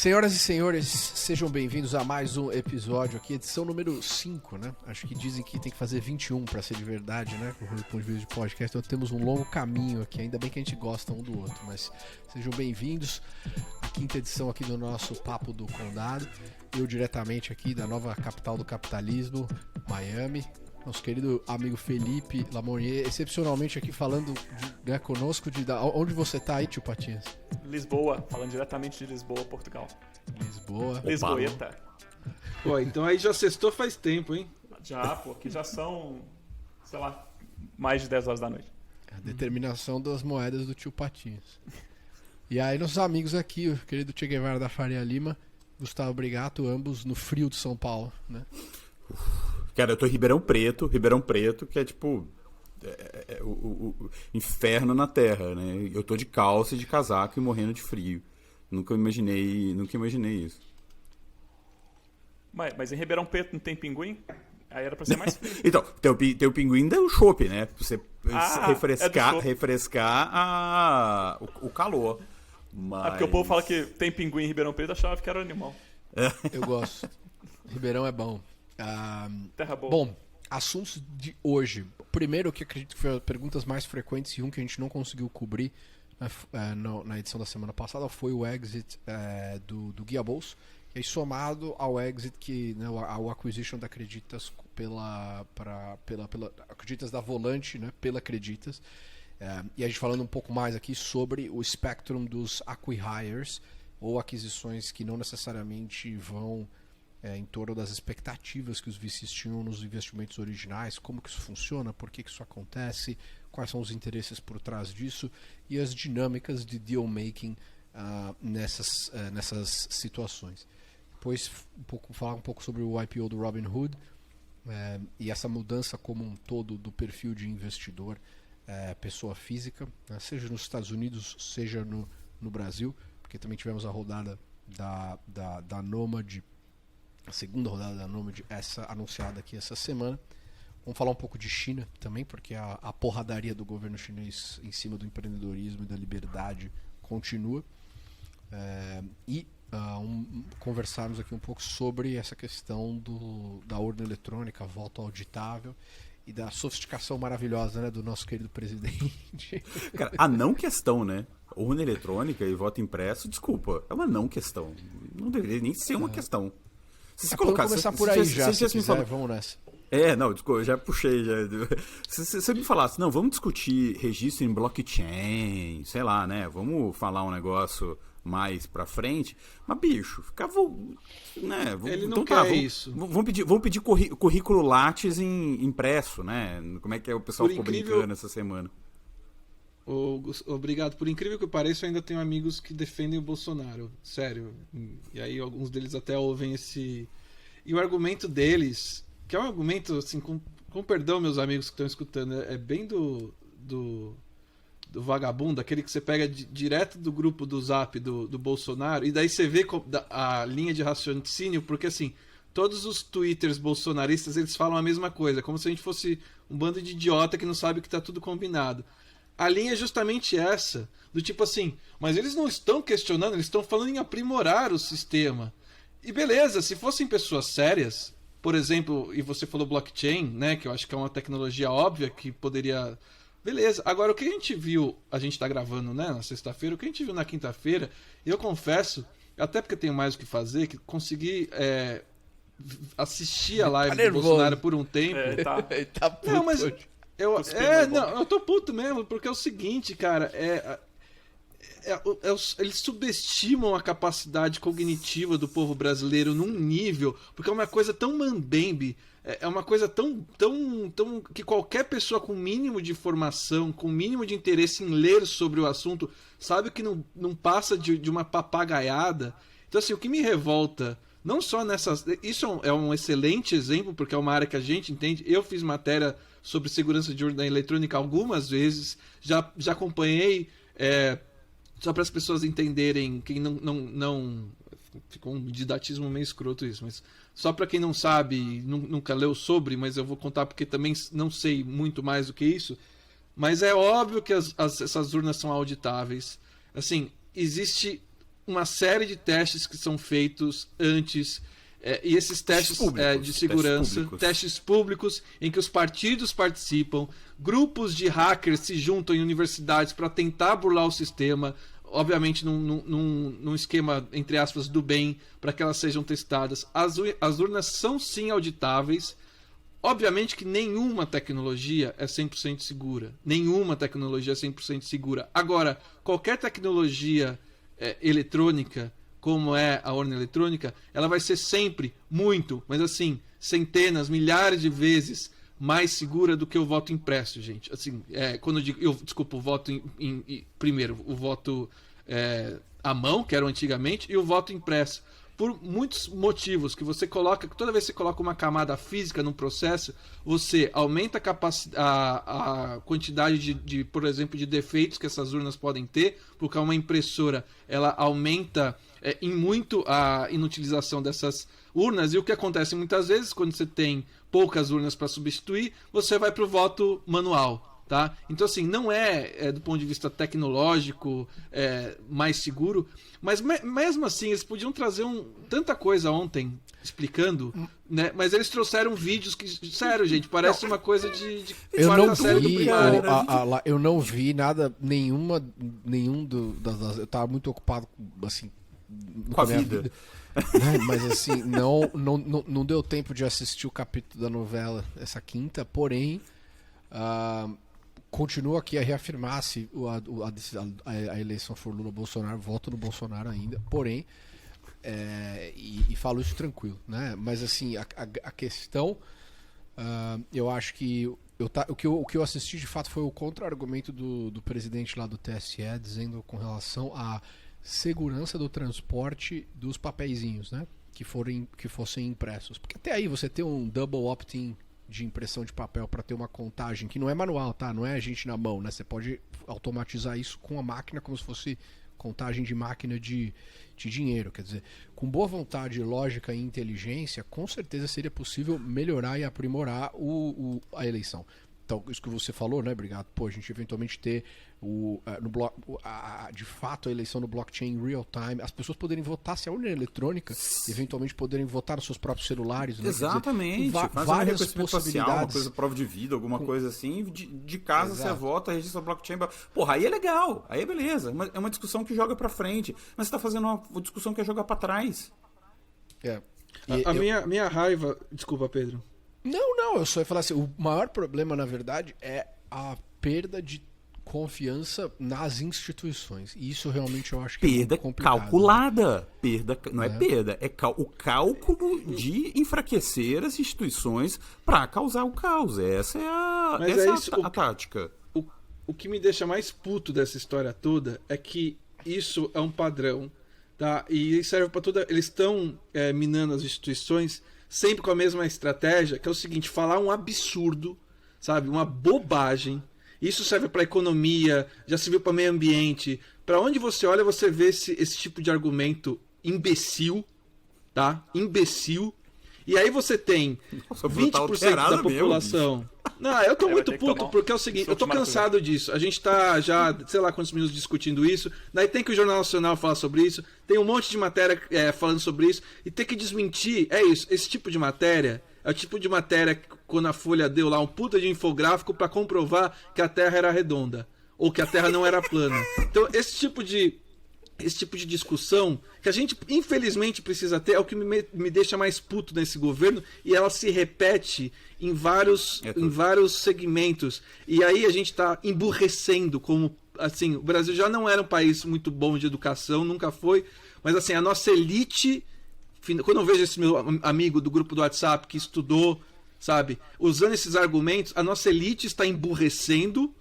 Senhoras e senhores, sejam bem-vindos a mais um episódio aqui, edição número 5, né? Acho que dizem que tem que fazer 21 para ser de verdade, né? Com o ponto de vista de podcast, então temos um longo caminho aqui, ainda bem que a gente gosta um do outro, mas sejam bem-vindos à quinta edição aqui do nosso Papo do Condado, eu diretamente aqui da nova capital do capitalismo, Miami, nosso querido amigo Felipe Lamonier, excepcionalmente aqui falando conosco onde você tá aí, tio Patinhas? Lisboa, falando diretamente de Lisboa, Portugal. Lisboa. Lisboeta. Pô, então aí já sextou faz tempo, hein? Já, pô, aqui já são, sei lá, mais de 10 horas da noite. A determinação das moedas do tio Patinhas. E aí nossos amigos aqui, o querido Che Guevara da Faria Lima, Gustavo Brigato, ambos no frio de São Paulo, né? Cara, eu tô em Ribeirão Preto, que é tipo o inferno na terra, né? Eu tô de calça e de casaco e morrendo de frio. Nunca imaginei isso. Mas em Ribeirão Preto não tem pinguim? Aí era pra ser mais frio. Então, tem o pinguim do chopp, né? Pra você refrescar o calor. Mas... É porque o povo fala que tem pinguim em Ribeirão Preto, achava que era um animal. Eu gosto. Ribeirão é bom. Terra boa. Bom, assuntos de hoje. Primeiro, que acredito que foi as perguntas mais frequentes e um que a gente não conseguiu cobrir na edição da semana passada foi o exit do Guia Bolso. E aí, somado ao exit, ao acquisition da Creditas pela Creditas da Volante, né, pela Creditas. E a gente falando um pouco mais aqui sobre o spectrum dos acquihires, ou aquisições que não necessariamente vão em torno das expectativas que os VCs tinham nos investimentos originais, como que isso funciona, por que isso acontece, quais são os interesses por trás disso e as dinâmicas de deal making nessas situações. Depois falar um pouco sobre o IPO do Robinhood e essa mudança como um todo do perfil de investidor pessoa física, né, seja nos Estados Unidos, seja no Brasil, porque também tivemos a rodada da Nomad, a segunda rodada da Nomad, essa anunciada aqui essa semana. Vamos falar um pouco de China também, porque a porradaria do governo chinês em cima do empreendedorismo e da liberdade continua. Conversarmos aqui um pouco sobre essa questão da urna eletrônica, voto auditável e da sofisticação maravilhosa, né, do nosso querido presidente. Cara, a não questão, né? Urna eletrônica e voto impresso, desculpa, é uma não questão. Não deveria nem ser uma questão. Se começar por aí já, se quiser, vamos nessa. Não, desculpa, eu já puxei. Se você me falasse, não, vamos discutir registro em blockchain, sei lá, né? Vamos falar um negócio mais pra frente. Mas, bicho, né? Ele não quer isso. Vamos pedir currículo Lattes impresso, né? Como é que o pessoal ficou brincando essa semana? Obrigado. Por incrível que pareça, eu ainda tenho amigos que defendem o Bolsonaro. Sério. E aí alguns deles até ouvem esse... E o argumento deles, que é um argumento, assim, com perdão, meus amigos que estão escutando, é bem do vagabundo, aquele que você pega direto do grupo do Zap do Bolsonaro, e daí você vê a linha de raciocínio, porque assim, todos os twitters bolsonaristas, eles falam a mesma coisa, como se a gente fosse um bando de idiota que não sabe que tá tudo combinado. A linha é justamente essa, do tipo assim, mas eles não estão questionando, eles estão falando em aprimorar o sistema. E beleza, se fossem pessoas sérias, por exemplo, e você falou blockchain, né, que eu acho que é uma tecnologia óbvia que poderia... Beleza, agora o que a gente viu, a gente tá gravando, né, na sexta-feira, o que a gente viu na quinta-feira, eu confesso, até porque tenho mais o que fazer, que consegui assistir a live do Bolsonaro por um tempo. Tá puto. Não, mas... eu tô puto mesmo, porque é o seguinte, cara, eles subestimam a capacidade cognitiva do povo brasileiro num nível, porque é uma coisa tão mambembe, é uma coisa tão que qualquer pessoa com mínimo de formação, com mínimo de interesse em ler sobre o assunto, sabe que não passa de uma papagaiada. Então, assim, o que me revolta, não só nessas... Isso é um excelente exemplo, porque é uma área que a gente entende. Eu fiz matéria sobre segurança de urna eletrônica algumas vezes, já acompanhei, só para as pessoas entenderem, quem não ficou um didatismo meio escroto isso, mas só para quem não sabe, nunca leu sobre, mas eu vou contar porque também não sei muito mais do que isso, mas é óbvio que essas urnas são auditáveis. Assim, existe uma série de testes que são feitos antes, e esses testes de segurança, testes públicos, em que os partidos participam, grupos de hackers se juntam em universidades para tentar burlar o sistema, obviamente num esquema, entre aspas, do bem, para que elas sejam testadas. As urnas são sim auditáveis. Obviamente que nenhuma tecnologia é 100% segura. Nenhuma tecnologia é 100% segura. Agora, qualquer tecnologia eletrônica, como é a urna eletrônica, ela vai ser sempre muito, mas assim, centenas, milhares de vezes mais segura do que o voto impresso, gente. Assim, quando eu digo, desculpa, o voto primeiro, o voto à mão, que era antigamente, e o voto impresso. Por muitos motivos que você coloca, toda vez que você coloca uma camada física num processo, você aumenta a quantidade por exemplo, de defeitos que essas urnas podem ter, porque uma impressora ela aumenta em muito a inutilização dessas urnas, e o que acontece muitas vezes, quando você tem poucas urnas para substituir, você vai para o voto manual. Tá? Então, assim, não do ponto de vista tecnológico mais seguro, mas mesmo assim eles podiam trazer tanta coisa ontem explicando, né? Mas eles trouxeram vídeos que, sério, gente, parece uma coisa de quarta série do primário. Eu não vi nada, eu tava muito ocupado, assim, com a vida. Né? Mas assim, não deu tempo de assistir o capítulo da novela essa quinta, porém continuo aqui a reafirmar se a eleição for Lula-Bolsonaro, voto no Bolsonaro ainda, porém e falo isso tranquilo, né? Mas assim, a questão, eu acho que o que eu assisti de fato foi o contra-argumento do presidente lá do TSE, dizendo com relação à segurança do transporte dos papeizinhos, né? Que fossem impressos, porque até aí você tem um double opt-in de impressão de papel para ter uma contagem que não é manual, tá? Não é a gente na mão, né? Você pode automatizar isso com a máquina como se fosse contagem de máquina de dinheiro. Quer dizer, com boa vontade, lógica e inteligência, com certeza seria possível melhorar e aprimorar a eleição. Então, isso que você falou, né, obrigado. Pô, a gente eventualmente ter de fato a eleição no blockchain em real time, as pessoas poderem votar se a urna é eletrônica, eventualmente poderem votar nos seus próprios celulares. Né? Exatamente. Dizer, várias possibilidades. Uma coisa, prova de vida, alguma coisa assim, de casa você vota, registra o blockchain. Porra, aí é legal, aí é beleza. É uma discussão que joga pra frente, mas você tá fazendo uma discussão que é jogar pra trás. Minha raiva... Desculpa, Pedro. Não, eu só ia falar assim, o maior problema, na verdade, é a perda de confiança nas instituições. E isso realmente eu acho que perda é muito complicado. Calculada. Né? Perda não é perda, é o cálculo de enfraquecer as instituições para causar o caos. Essa é a tática. O que me deixa mais puto dessa história toda é que isso é um padrão, tá? E serve para toda. Eles estão minando as instituições sempre com a mesma estratégia, que é o seguinte: falar um absurdo, sabe? Uma bobagem. Isso serve para economia, já serviu para meio ambiente. Para onde você olha, você vê esse tipo de argumento imbecil, tá? Imbecil. E aí você tem 20% da população. Mesmo, não, eu tô muito puto, porque é o seguinte, eu tô cansado disso. A gente tá já, sei lá quantos minutos discutindo isso. Daí tem que o Jornal Nacional falar sobre isso. Tem um monte de matéria falando sobre isso. E tem que desmentir. É isso, esse tipo de matéria é o tipo de matéria que, quando a Folha deu lá um puta de infográfico para comprovar que a Terra era redonda. Ou que a Terra não era plana. Então, esse tipo de discussão que a gente infelizmente precisa ter é o que me deixa mais puto nesse governo, e ela se repete em vários segmentos, e aí a gente está emburrecendo. Como assim, o Brasil já não era um país muito bom de educação, nunca foi, mas assim, a nossa elite, quando eu vejo esse meu amigo do grupo do WhatsApp que estudou, sabe, usando esses argumentos, a nossa elite está emburrecendo,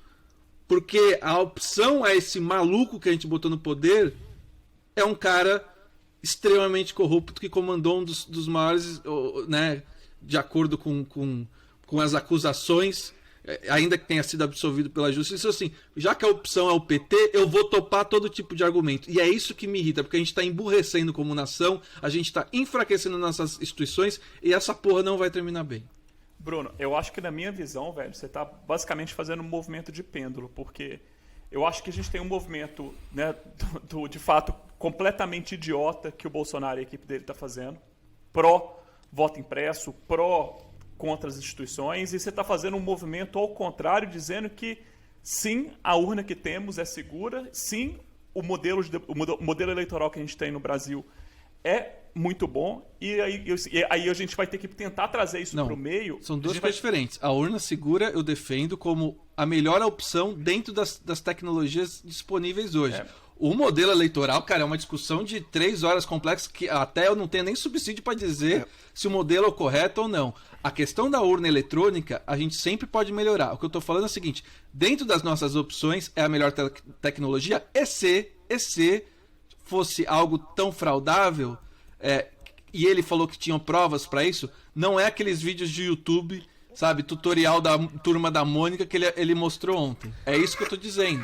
porque a opção a esse maluco que a gente botou no poder é um cara extremamente corrupto que comandou um dos maiores, né, de acordo com as acusações, ainda que tenha sido absolvido pela justiça. Assim, já que a opção é o PT, eu vou topar todo tipo de argumento. E é isso que me irrita, porque a gente está emburrecendo como nação, a gente está enfraquecendo nossas instituições, e essa porra não vai terminar bem. Bruno, eu acho que na minha visão, velho, você está basicamente fazendo um movimento de pêndulo, porque eu acho que a gente tem um movimento, né, de fato, completamente idiota que o Bolsonaro e a equipe dele está fazendo, pró-voto impresso, pró-contra as instituições, e você está fazendo um movimento ao contrário, dizendo que sim, a urna que temos é segura, sim, o modelo eleitoral que a gente tem no Brasil é muito bom, e aí a gente vai ter que tentar trazer isso para o meio. São duas coisas diferentes. A urna segura eu defendo como a melhor opção dentro das tecnologias disponíveis hoje. O modelo eleitoral, cara, é uma discussão de 3 horas complexa que até eu não tenho nem subsídio para dizer se o modelo é o correto ou não. A questão da urna eletrônica, a gente sempre pode melhorar. O que eu estou falando é o seguinte, dentro das nossas opções é a melhor tecnologia, e se fosse algo tão fraudável, e ele falou que tinham provas para isso, não é aqueles vídeos de YouTube, sabe, tutorial da Turma da Mônica que ele mostrou ontem. É isso que eu estou dizendo.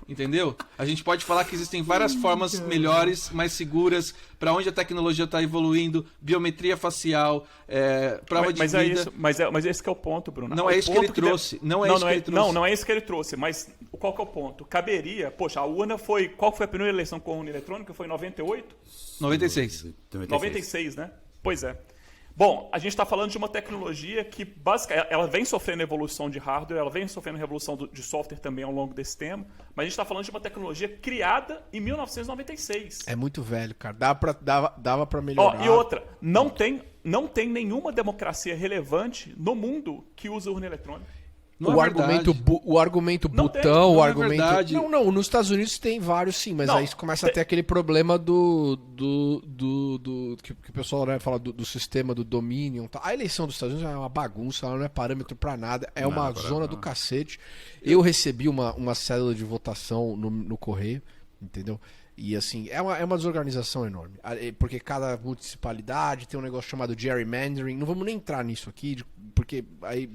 Entendeu? A gente pode falar que existem várias formas melhores, mais seguras, para onde a tecnologia está evoluindo, biometria facial, prova de vida. Mas esse que é o ponto, Bruno. Não é isso que ele trouxe. Não é isso que ele trouxe. Mas qual que é o ponto? Caberia... Poxa, a urna foi... Qual foi a primeira eleição com urna eletrônica? Foi em 98? 96. 96, né? Pois é. Bom, a gente está falando de uma tecnologia que basicamente ela vem sofrendo evolução de hardware, ela vem sofrendo revolução de software também ao longo desse tempo, mas a gente está falando de uma tecnologia criada em 1996. É muito velho, cara. Dava pra melhorar. E outra, não tem nenhuma democracia relevante no mundo que usa urna eletrônica. O argumento botão, o argumento... Não, nos Estados Unidos tem vários sim, mas aí começa a ter aquele problema que o pessoal fala do sistema do Dominion. Tá? A eleição dos Estados Unidos é uma bagunça, ela não é parâmetro pra nada, é uma zona do cacete. Eu recebi uma cédula de votação no correio, entendeu? E assim, é uma desorganização enorme. Porque cada municipalidade tem um negócio chamado gerrymandering. Não vamos nem entrar nisso aqui, porque aí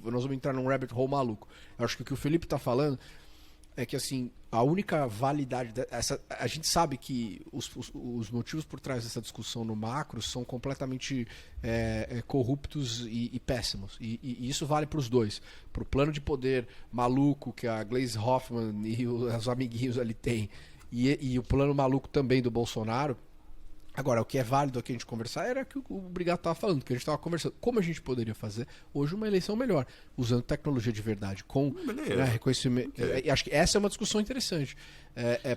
nós vamos entrar num rabbit hole maluco. Eu acho que o que o Felipe tá falando é que assim, a única validade a gente sabe que os motivos por trás dessa discussão no macro são completamente corruptos e péssimos. E isso vale para os dois. Para o plano de poder maluco que a Gleisi Hoffmann e os amiguinhos ali têm. E o plano maluco também do Bolsonaro. Agora, o que é válido aqui a gente conversar era que o Brigato estava falando, que a gente estava conversando. Como a gente poderia fazer hoje uma eleição melhor, usando tecnologia de verdade, com reconhecimento. Acho que essa é uma discussão interessante.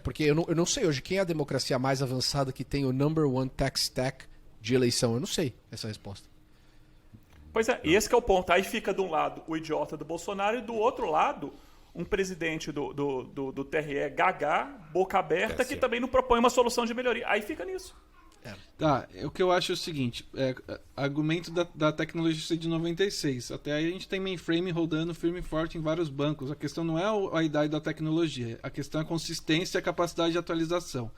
Porque eu não sei hoje quem é a democracia mais avançada que tem o number one tech stack de eleição. Eu não sei essa resposta. Pois é, e esse que é o ponto. Aí fica de um lado o idiota do Bolsonaro e do outro lado um presidente do TRE gaga, boca aberta, que também não propõe uma solução de melhoria. Aí fica nisso. Tá, o que eu acho é o seguinte, argumento da tecnologia ser de 96, até aí a gente tem mainframe rodando firme e forte em vários bancos, a questão não é a idade da tecnologia, a questão é a consistência e a capacidade de atualização.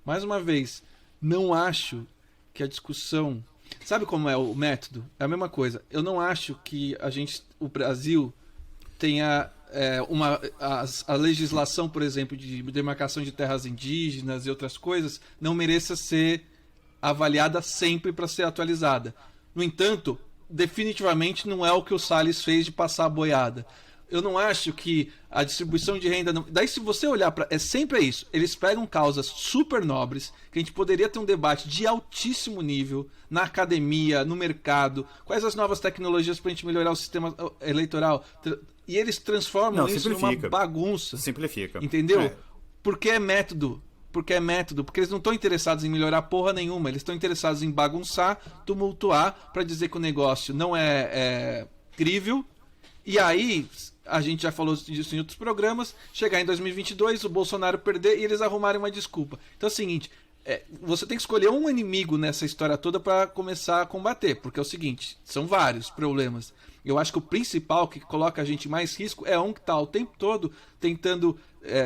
Mais uma vez, não acho que a discussão... Sabe como é o método? É a mesma coisa, eu não acho que o Brasil tenha... a legislação, por exemplo, de demarcação de terras indígenas e outras coisas, não mereça ser avaliada sempre para ser atualizada. No entanto, definitivamente não é o que o Salles fez de passar a boiada. Eu não acho que a distribuição de renda... Daí, se você olhar para... sempre isso. Eles pegam causas super nobres, que a gente poderia ter um debate de altíssimo nível na academia, no mercado, quais as novas tecnologias para a gente melhorar o sistema eleitoral... E eles transformam isso numa bagunça. Simplifica. Entendeu? Porque é método. Porque eles não estão interessados em melhorar porra nenhuma. Eles estão interessados em bagunçar, tumultuar, para dizer que o negócio não é crível. E aí, a gente já falou disso em outros programas, chegar em 2022, o Bolsonaro perder e eles arrumarem uma desculpa. Então é o seguinte... você tem que escolher um inimigo nessa história toda para começar a combater, porque é o seguinte, são vários problemas. Eu acho que o principal que coloca a gente em mais risco é um que está o tempo todo tentando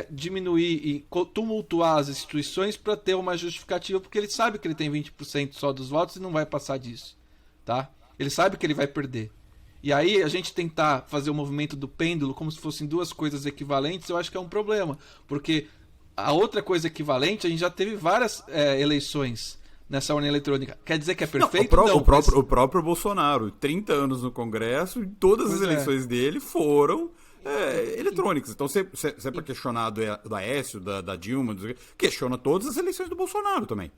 diminuir e tumultuar as instituições para ter uma justificativa, porque ele sabe que ele tem 20% só dos votos e não vai passar disso, tá? Ele sabe que ele vai perder. E aí a gente tentar fazer o movimento do pêndulo como se fossem duas coisas equivalentes, eu acho que é um problema, porque a outra coisa equivalente, a gente já teve várias eleições nessa urna eletrônica. Quer dizer que é perfeito? O próprio Bolsonaro, 30 anos no Congresso, e todas as eleições dele foram eletrônicas. Então, se é para questionar do Aécio, da Dilma, questiona todas as eleições do Bolsonaro também.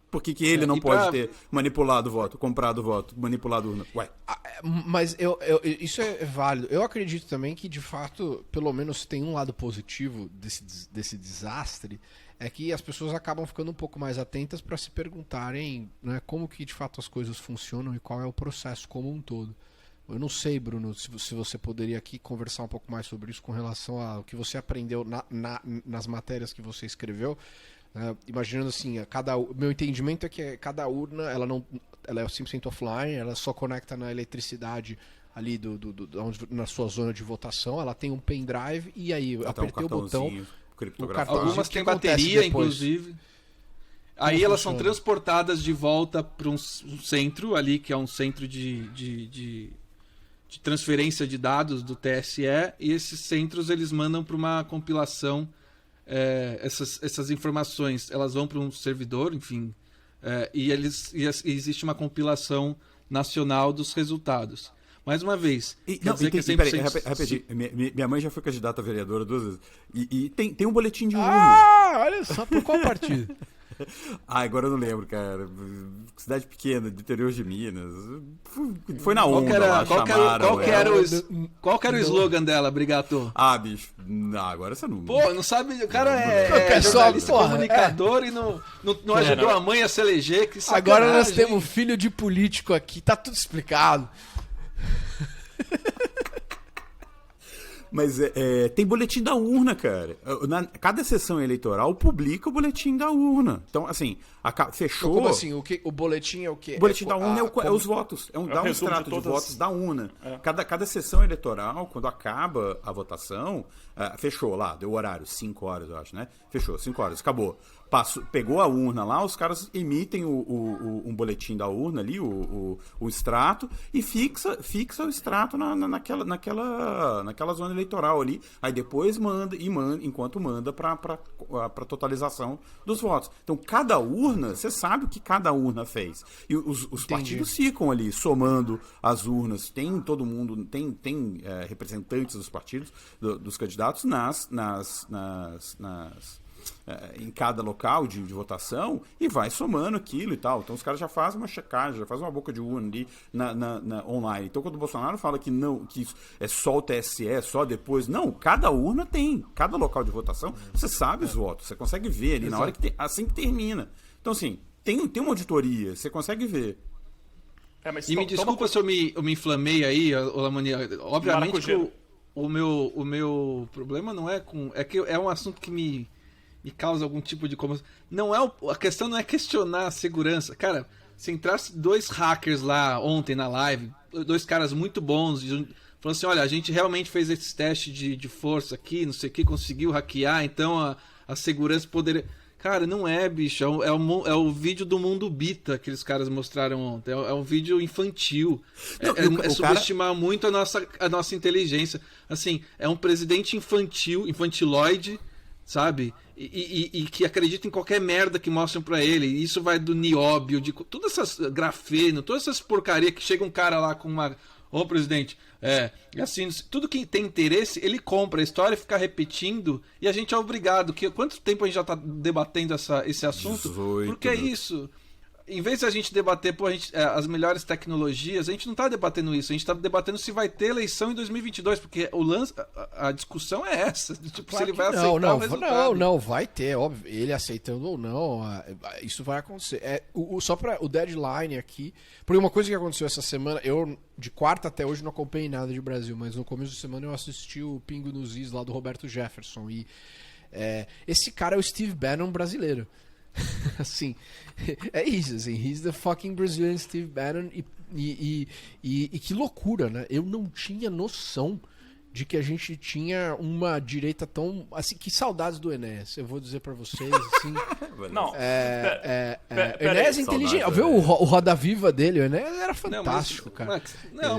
Por que ele não pode ter manipulado o voto, comprado o voto, manipulado a urna? Ué. Mas isso é válido. Eu acredito também que, de fato, pelo menos tem um lado positivo desse desastre, é que as pessoas acabam ficando um pouco mais atentas para se perguntarem, né, como que de fato as coisas funcionam e qual é o processo como um todo. Eu não sei, Bruno, se você poderia aqui conversar um pouco mais sobre isso com relação ao que você aprendeu nas matérias que você escreveu. Imaginando assim, meu entendimento é que cada urna ela é 100% offline, ela só conecta na eletricidade ali na sua zona de votação, ela tem um pendrive e aí eu apertei o botão. Algumas têm bateria, inclusive. Aí elas são transportadas de volta para um centro ali, que é um centro de transferência de dados do TSE, e esses centros eles mandam para uma compilação. Essas informações elas vão para um servidor, enfim, e existe uma compilação nacional dos resultados. Mais uma vez, rapidinho, minha mãe já foi candidata a vereadora 2 vezes e tem um boletim de urna. Olha só, por qual partido? Agora eu não lembro, cara. Cidade pequena, do interior de Minas. Foi na onda lá, chamaram. Qual que era o slogan dela, Brigato? Bicho. Não, agora você não... Pô, não sabe... O cara é jornalista, comunicador e não ajudou a mãe a se eleger. Que agora nós temos filho de político aqui. Tá tudo explicado. Mas tem boletim da urna, cara. Cada sessão eleitoral publica o boletim da urna. Então, assim, fechou... Como assim? O boletim é o quê? O boletim da urna é os votos. Dá um extrato de votos da urna. Cada sessão eleitoral, quando acaba a votação, fechou lá, deu o horário, 5 horas, eu acho, né? Fechou, 5 horas, acabou. Pegou a urna lá, os caras emitem um boletim da urna ali, o extrato, e fixa o extrato naquela zona eleitoral ali. Aí depois manda enquanto manda para totalização dos votos. Então, cada urna, você sabe o que cada urna fez. E os partidos ficam ali somando as urnas. Tem todo mundo, tem representantes dos partidos, dos candidatos em cada local de votação e vai somando aquilo e tal. Então os caras já fazem uma checagem, já fazem uma boca de urna ali online. Então quando o Bolsonaro fala que isso é só o TSE, é só depois... Não, cada urna tem, cada local de votação, você sabe os votos, você consegue ver ali na hora assim que termina. Então assim, tem uma auditoria, você consegue ver. E me desculpa se eu me inflamei aí, Lamani. Obviamente que o meu problema não é com... É que é um assunto que me causa algum tipo de... a questão não é questionar a segurança. Cara, se entrasse 2 hackers lá ontem na live, 2 caras muito bons, falando assim, olha, a gente realmente fez esse teste de força aqui, não sei o que, conseguiu hackear, então a segurança poderia... Cara, não é, bicho. É o vídeo do Mundo Bita que aqueles caras mostraram ontem. É um vídeo infantil. É subestimar muito a nossa inteligência. Assim, é um presidente infantiloide, sabe? E que acredita em qualquer merda que mostram pra ele. E isso vai do nióbio, de todas essas grafeno, todas essas porcaria que chega um cara lá com uma... Ô, presidente, assim, tudo que tem interesse, ele compra a história e fica repetindo, e a gente é obrigado. Quanto tempo a gente já tá debatendo esse assunto? 18, porque é isso. Em vez de a gente debater as melhores tecnologias, a gente não tá debatendo isso. A gente tá debatendo se vai ter eleição em 2022, porque a discussão é essa. Tipo, Claro se ele vai não, aceitar não, o resultado. Não, vai ter, óbvio. Ele aceitando ou não, isso vai acontecer. Só para o deadline aqui, porque uma coisa que aconteceu essa semana, eu de quarta até hoje não acompanhei nada de Brasil, mas no começo da semana eu assisti o Pingo nos Is lá do Roberto Jefferson, e esse cara é o Steve Bannon brasileiro. Assim, é isso, assim, he's the fucking Brazilian Steve Bannon, e que loucura, né? Eu não tinha noção de que a gente tinha uma direita tão... Assim, que saudades do Enéas, eu vou dizer pra vocês, assim... Não, Enéas é inteligente, viu o Roda Viva dele, o Enéas era fantástico, cara.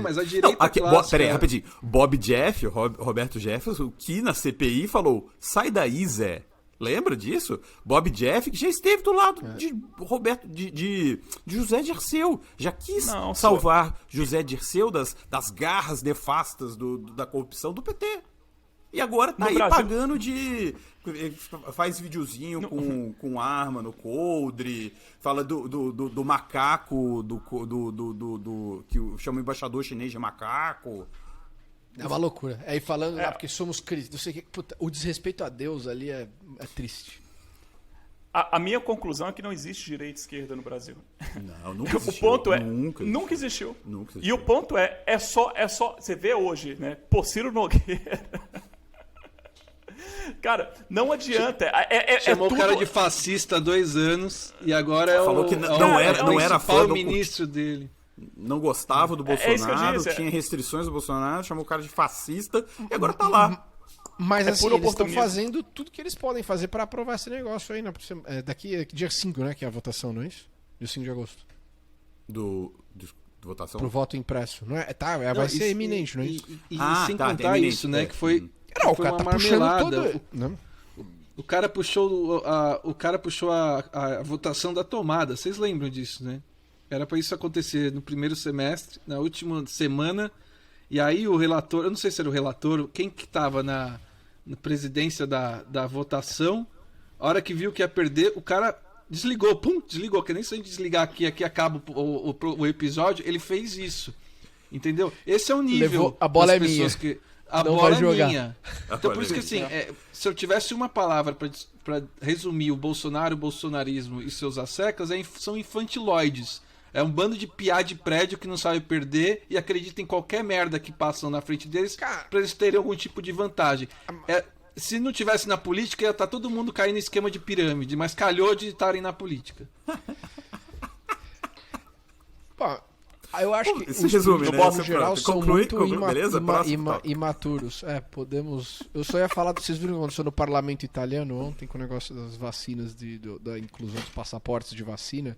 Mas a direita clássica... Peraí, rapidinho. Roberto Jefferson, que na CPI falou, sai daí, Zé. Lembra disso? Bob Jeff, que já esteve do lado de Roberto, de José Dirceu. Já quis salvar José Dirceu das garras nefastas da corrupção do PT. E agora tá No aí Brasil- pagando de... Faz videozinho com arma no coldre, fala do macaco, que chama o embaixador chinês de macaco. É uma loucura. Aí falando, porque somos críticos, não sei o que. Puta, o desrespeito a Deus ali é triste. A minha conclusão é que não existe direita e esquerda no Brasil. Não, nunca existiu. O ponto é, Nunca existiu. nunca existiu. E o ponto é só, você vê hoje, né, pô, Ciro Nogueira. Cara, não adianta. Chamou tudo... o cara de fascista há 2 anos e agora é Falou o, que é não o era principal fã do- ministro dele. Não gostava do É isso que eu Bolsonaro, disse, tinha restrições do Bolsonaro, chamou o cara de fascista e agora tá lá. Mas assim, puro eles estão oportunismo. fazendo tudo que eles podem fazer pra aprovar esse negócio aí, né? Daqui dia 5, né? Que é a votação, não é isso? Dia 5 de agosto. De votação? Pro voto impresso. Não é? Tá, vai Não, ser e- eminente, não é isso? E Ah, sem tá, contar eminente, isso, né? é. Que foi, Não, o foi cara uma tá puxando marmelada. todo. Não. O cara puxou a votação da tomada. Vocês lembram disso, né? Era para isso acontecer no primeiro semestre, na última semana. E aí o relator, eu não sei se era o relator, quem que estava na presidência da votação, a hora que viu que ia perder, o cara desligou, desligou, que nem se a gente desligar aqui acaba o episódio, ele fez isso. Entendeu? Esse é o nível. Levou, a bola das é minha. pessoas que a Não bola vai é jogar. minha. Então por isso que assim, se eu tivesse uma palavra para resumir o Bolsonaro, o bolsonarismo e seus asseclas, são infantiloides. É um bando de piá de prédio que não sabe perder e acredita em qualquer merda que passam na frente deles Cara, para eles terem algum tipo de vantagem. Se não tivesse na política, ia estar todo mundo caindo em esquema de pirâmide, mas calhou de estarem na política. Pô, eu acho que Esse os resume, políticos, né? no Você geral, pronto. são Conclui, muito beleza? Próximo tópico. imaturos. Podemos... Eu só ia falar... Vocês viram que aconteceu no parlamento italiano ontem com o negócio das vacinas, da inclusão dos passaportes de vacina?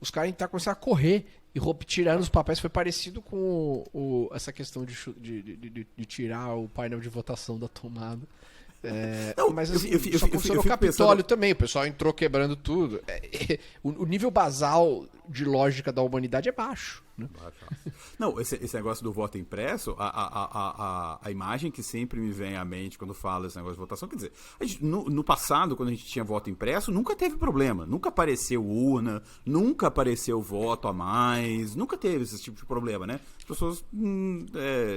Os caras tá começando a correr e tirando os papéis. Foi parecido com essa questão de tirar o painel de votação da tomada. Não, mas eu assim, fico- isso aconteceu no fico Capitólio pensando- também. O pessoal entrou quebrando tudo. O nível basal de lógica da humanidade é baixo. Né? Não, esse negócio do voto impresso, a imagem que sempre me vem à mente quando falo esse negócio de votação, quer dizer, no passado, quando a gente tinha voto impresso, nunca teve problema. Nunca apareceu urna, nunca apareceu voto a mais, nunca teve esse tipo de problema, né? As pessoas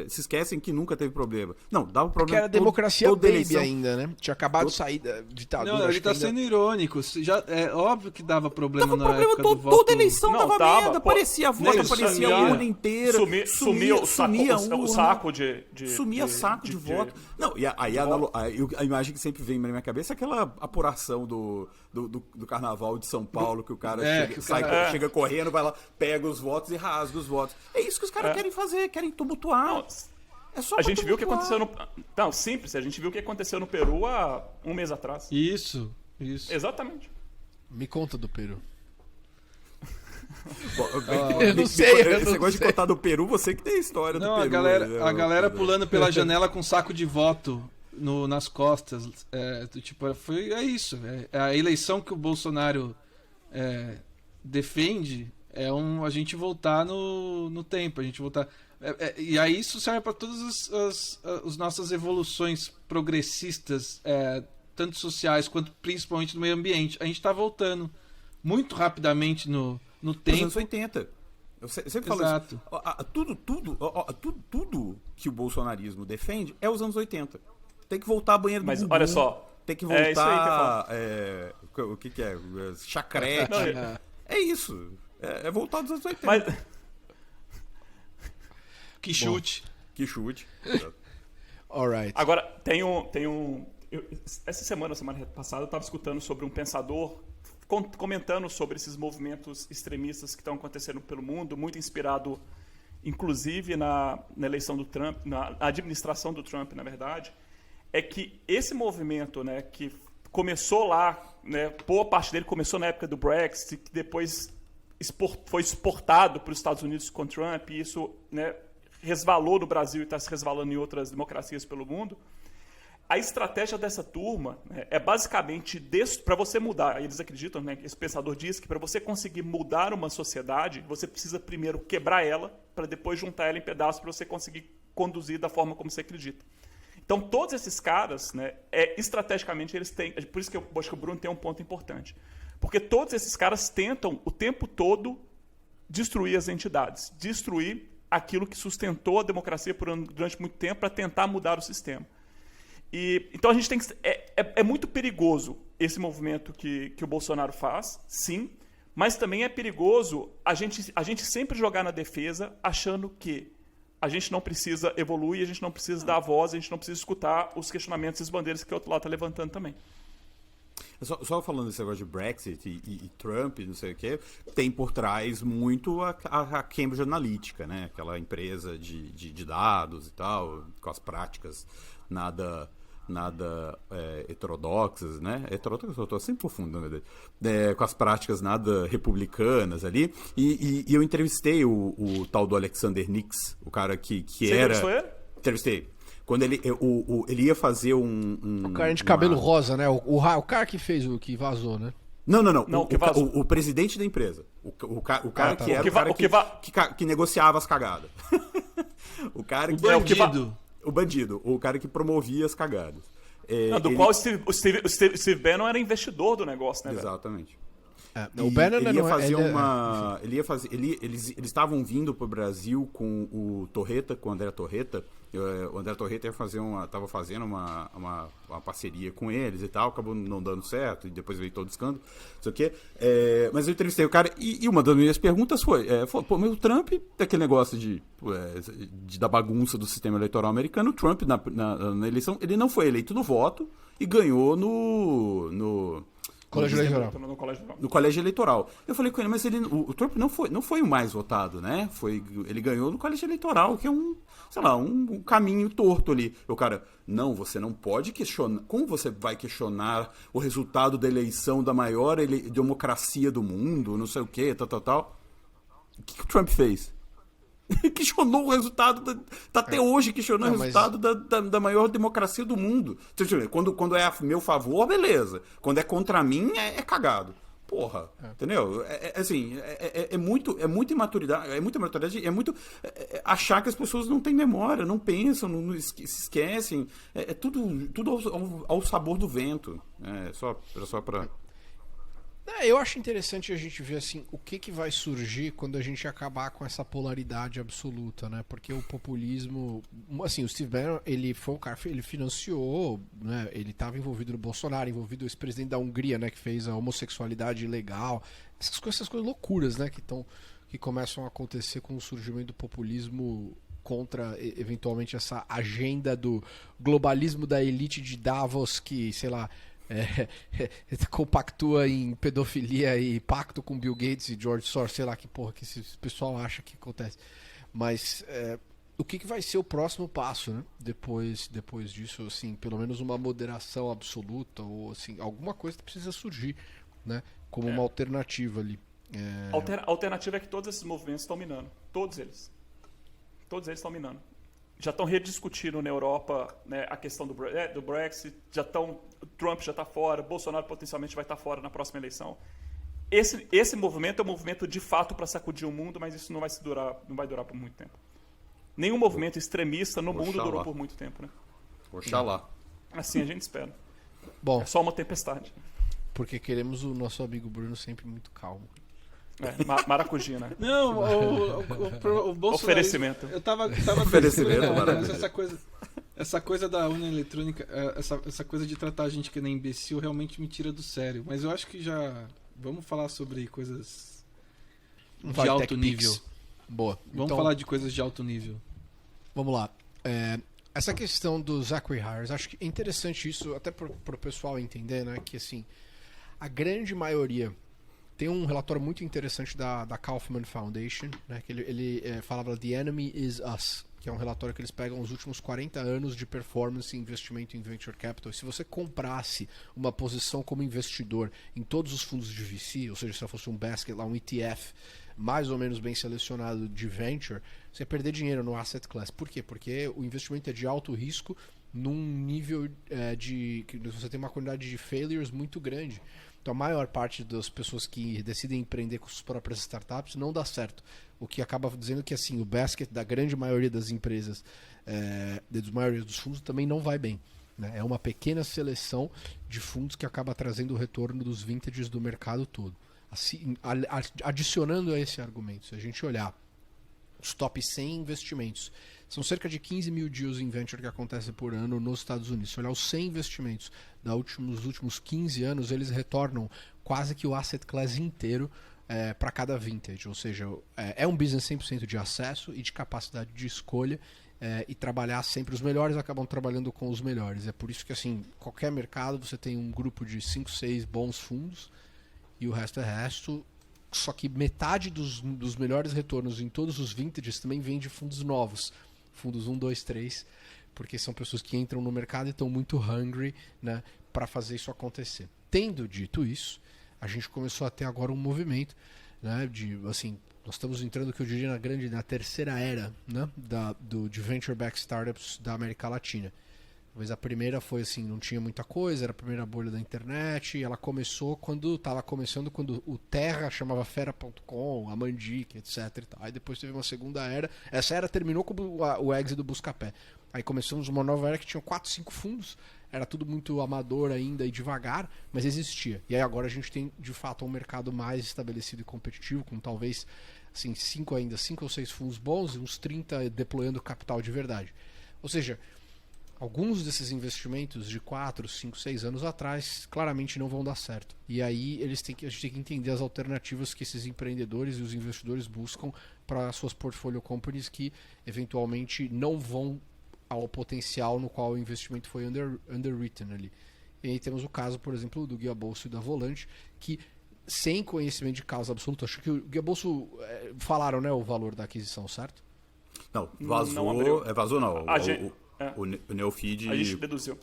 se esquecem que nunca teve problema. Não, dava Porque problema era democracia toda baby eleição. ainda, né? Tinha acabado de sair da ditadura. Não, acho ele que tá ainda- sendo irônico. Já, é óbvio que dava problema Dava na problema época do toda voto. eleição, Não, dava tava, merda, pô. aparecia voto, Nem aparecia sumia. a urna inteira, Sumia o urna, saco de sumia saco de voto. Não, e aí a imagem que sempre vem na minha cabeça é aquela apuração do carnaval de São Paulo, que o cara, chega correndo, vai lá, pega os votos e rasga os votos. É isso que os caras querem fazer, querem tumultuar. Não, É só a pra gente viu o que tumultuar. aconteceu no... Não, simples. A gente viu o que aconteceu no Peru há um mês atrás. Isso. Exatamente. Me conta do Peru. Eu não sei, eu Esse não negócio de sei. contar do Peru, você que tem a história Não, do Peru. a galera né? pulando pela janela com saco de voto nas costas. É isso. A eleição que o Bolsonaro defende é a gente voltar no tempo, a gente voltar. E aí isso serve para todas as nossas evoluções progressistas, tanto sociais quanto principalmente no meio ambiente. A gente está voltando muito rapidamente no Nos tempo. anos 80. Eu sempre falo Exato. isso. Tudo que o bolsonarismo defende é os anos 80. Tem que voltar a banheiro do Mas Gugu, olha só. tem que É isso aí que eu voltar. O que é? Chacrete. Não, É isso. É voltar dos anos 80. Mas, Que chute. Que chute. Alright. agora, tem um... Essa semana passada, eu estava escutando sobre um pensador comentando sobre esses movimentos extremistas que estão acontecendo pelo mundo, muito inspirado, inclusive, na eleição do Trump, na administração do Trump, na verdade, é que esse movimento, né, que começou lá, né, boa parte dele começou na época do Brexit, que depois foi exportado para os Estados Unidos com Trump, e isso, né, resvalou no Brasil e está se resvalando em outras democracias pelo mundo. A estratégia dessa turma, né, é basicamente para você mudar. Eles acreditam, né, esse pensador diz que para você conseguir mudar uma sociedade, você precisa primeiro quebrar ela, para depois juntar ela em pedaços para você conseguir conduzir da forma como você acredita. Então, todos esses caras, né, estrategicamente, eles têm... Por isso que eu acho que o Bruno tem um ponto importante. Porque todos esses caras tentam, o tempo todo, destruir as entidades, destruir aquilo que sustentou a democracia durante muito tempo para tentar mudar o sistema. Então, a gente tem que... É muito perigoso esse movimento que o Bolsonaro faz, sim, mas também é perigoso a gente sempre jogar na defesa achando que a gente não precisa evoluir, a gente não precisa dar a voz, a gente não precisa escutar os questionamentos e as bandeiras que o outro lado está levantando também. Só falando desse negócio de Brexit e Trump, não sei o quê, tem por trás muito a Cambridge Analytica, né? Aquela empresa de dados e tal, com as práticas nada heterodoxas, né? Heterodoxas, eu tô sempre confundindo, né? Com as práticas nada republicanas ali. E eu entrevistei o tal do Alexander Nix, o cara que Você era... entrevistou ele? Entrevistei. Quando ele ia fazer O cara de cabelo rosa, né? O cara que fez o que vazou, né? Não. O presidente da empresa. O cara que era o cara que negociava as cagadas. O cara que... O bandido. O cara que promovia as cagadas. Qual o Steve Bannon era investidor do negócio, né? Exatamente. O Bannon ele ia fazer uma... Eles estavam vindo para o Brasil com o Torreta, com o André Torreta. O André Torreta estava fazendo uma parceria com eles e tal, acabou não dando certo, e depois veio todo o escândalo, não sei o quê. Mas eu entrevistei o cara, e uma das minhas perguntas foi, pô, mas o Trump, daquele negócio da bagunça do sistema eleitoral americano, o Trump, na eleição, ele não foi eleito no voto e ganhou no Colégio Eleitoral. No colégio eleitoral. Eu falei com ele, mas o Trump não foi o mais votado, né? Ele ganhou no colégio eleitoral, que é um caminho torto ali. O cara, não, você não pode questionar. Como você vai questionar o resultado da eleição da maior democracia do mundo, não sei o quê, tal. O que o Trump fez? Questionou o resultado, tá até hoje questionando o resultado da maior democracia do mundo. Quando é a meu favor, beleza. Quando é contra mim, é cagado. Porra, entendeu? É muita imaturidade, é muito achar que as pessoas não têm memória, não pensam, não se esquecem. É tudo ao sabor do vento. Era só pra... Eu acho interessante a gente ver assim o que vai surgir quando a gente acabar com essa polaridade absoluta, né? Porque o populismo, assim, o Steve Bannon, ele foi o cara, ele financiou, né? Ele estava envolvido no Bolsonaro, envolvido o ex-presidente da Hungria, né? Que fez a homossexualidade ilegal, essas coisas loucuras, né? Que começam a acontecer com o surgimento do populismo contra eventualmente essa agenda do globalismo da elite de Davos que, sei lá, compactua em pedofilia e pacto com Bill Gates e George Soros, sei lá que porra que esse pessoal acha que acontece. Mas o que vai ser o próximo passo, né? Depois disso, assim, pelo menos uma moderação absoluta ou assim, alguma coisa que precisa surgir, né? Como uma alternativa ali. A alternativa é que todos esses movimentos estão minando. Todos eles estão minando. Já estão rediscutindo na Europa, né, a questão do Brexit, Trump já está fora, Bolsonaro potencialmente vai estar fora na próxima eleição. Esse movimento é um movimento de fato para sacudir o mundo, mas isso não vai durar por muito tempo. Nenhum movimento extremista no mundo durou por muito tempo, né? Oxalá. Assim a gente espera. Bom, é só uma tempestade. Porque queremos o nosso amigo Bruno sempre muito calmo. Maracujá, né? Não, o Bolsonaro... Oferecimento. Eu tava Oferecimento, essa coisa da urna eletrônica, essa coisa de tratar a gente que nem imbecil realmente me tira do sério. Mas eu acho que já... Vamos falar sobre coisas de alto nível. Boa. Vamos falar de coisas de alto nível. Vamos lá. Essa questão do Zachary Hires, acho que é interessante isso, até para o pessoal entender, né? Que assim, a grande maioria... Tem um relatório muito interessante da Kaufman Foundation, né, que ele falava The Enemy is Us, que é um relatório que eles pegam os últimos 40 anos de performance e investimento em venture capital. E se você comprasse uma posição como investidor em todos os fundos de VC, ou seja, se fosse um basket, lá, um ETF mais ou menos bem selecionado de venture, você ia perder dinheiro no asset class. Por quê? Porque o investimento é de alto risco num nível que você tem uma quantidade de failures muito grande. Então a maior parte das pessoas que decidem empreender com suas próprias startups não dá certo. O que acaba dizendo que assim, o basket da grande maioria das empresas, da maioria dos fundos, também não vai bem. Né? É uma pequena seleção de fundos que acaba trazendo o retorno dos vintages do mercado todo. Assim, adicionando a esse argumento, se a gente olhar os top 100 investimentos, são cerca de 15 mil deals em venture que acontecem por ano nos Estados Unidos. Se olhar os 100 investimentos dos últimos 15 anos, eles retornam quase que o asset class inteiro para cada vintage. Ou seja, é um business 100% de acesso e de capacidade de escolha, e trabalhar sempre. Os melhores acabam trabalhando com os melhores. É por isso que, assim, qualquer mercado você tem um grupo de 5, 6 bons fundos e o resto é resto. Só que metade dos melhores retornos em todos os vintages também vem de fundos novos. Fundos 1, 2, 3, porque são pessoas que entram no mercado e estão muito hungry, né, para fazer isso acontecer. Tendo dito isso, a gente começou a ter agora um movimento, né, assim, nós estamos entrando, que eu diria, na terceira era, né, de venture-backed startups da América Latina. Talvez a primeira foi assim, não tinha muita coisa, era a primeira bolha da internet, e ela começou quando o Terra chamava Fera.com, a Mandic, etc. E tal. Aí depois teve uma segunda era, essa era terminou com o exit do Buscapé. Aí começamos uma nova era que tinha 4, 5 fundos, era tudo muito amador ainda e devagar, mas existia. E aí agora a gente tem, de fato, um mercado mais estabelecido e competitivo, com talvez assim, 5 ou 6 fundos bons e uns 30 deployando capital de verdade. Ou seja, alguns desses investimentos de 4, 5, 6 anos atrás claramente não vão dar certo. E aí a gente tem que entender as alternativas que esses empreendedores e os investidores buscam para suas portfolio companies que eventualmente não vão ao potencial no qual o investimento foi underwritten ali. E aí temos o caso, por exemplo, do Guia Bolso e da Volante, que sem conhecimento de causa absoluta, acho que o Guia Bolso falaram, né, o valor da aquisição, certo? Não, vazou não. O Neofeed a gente deduziu.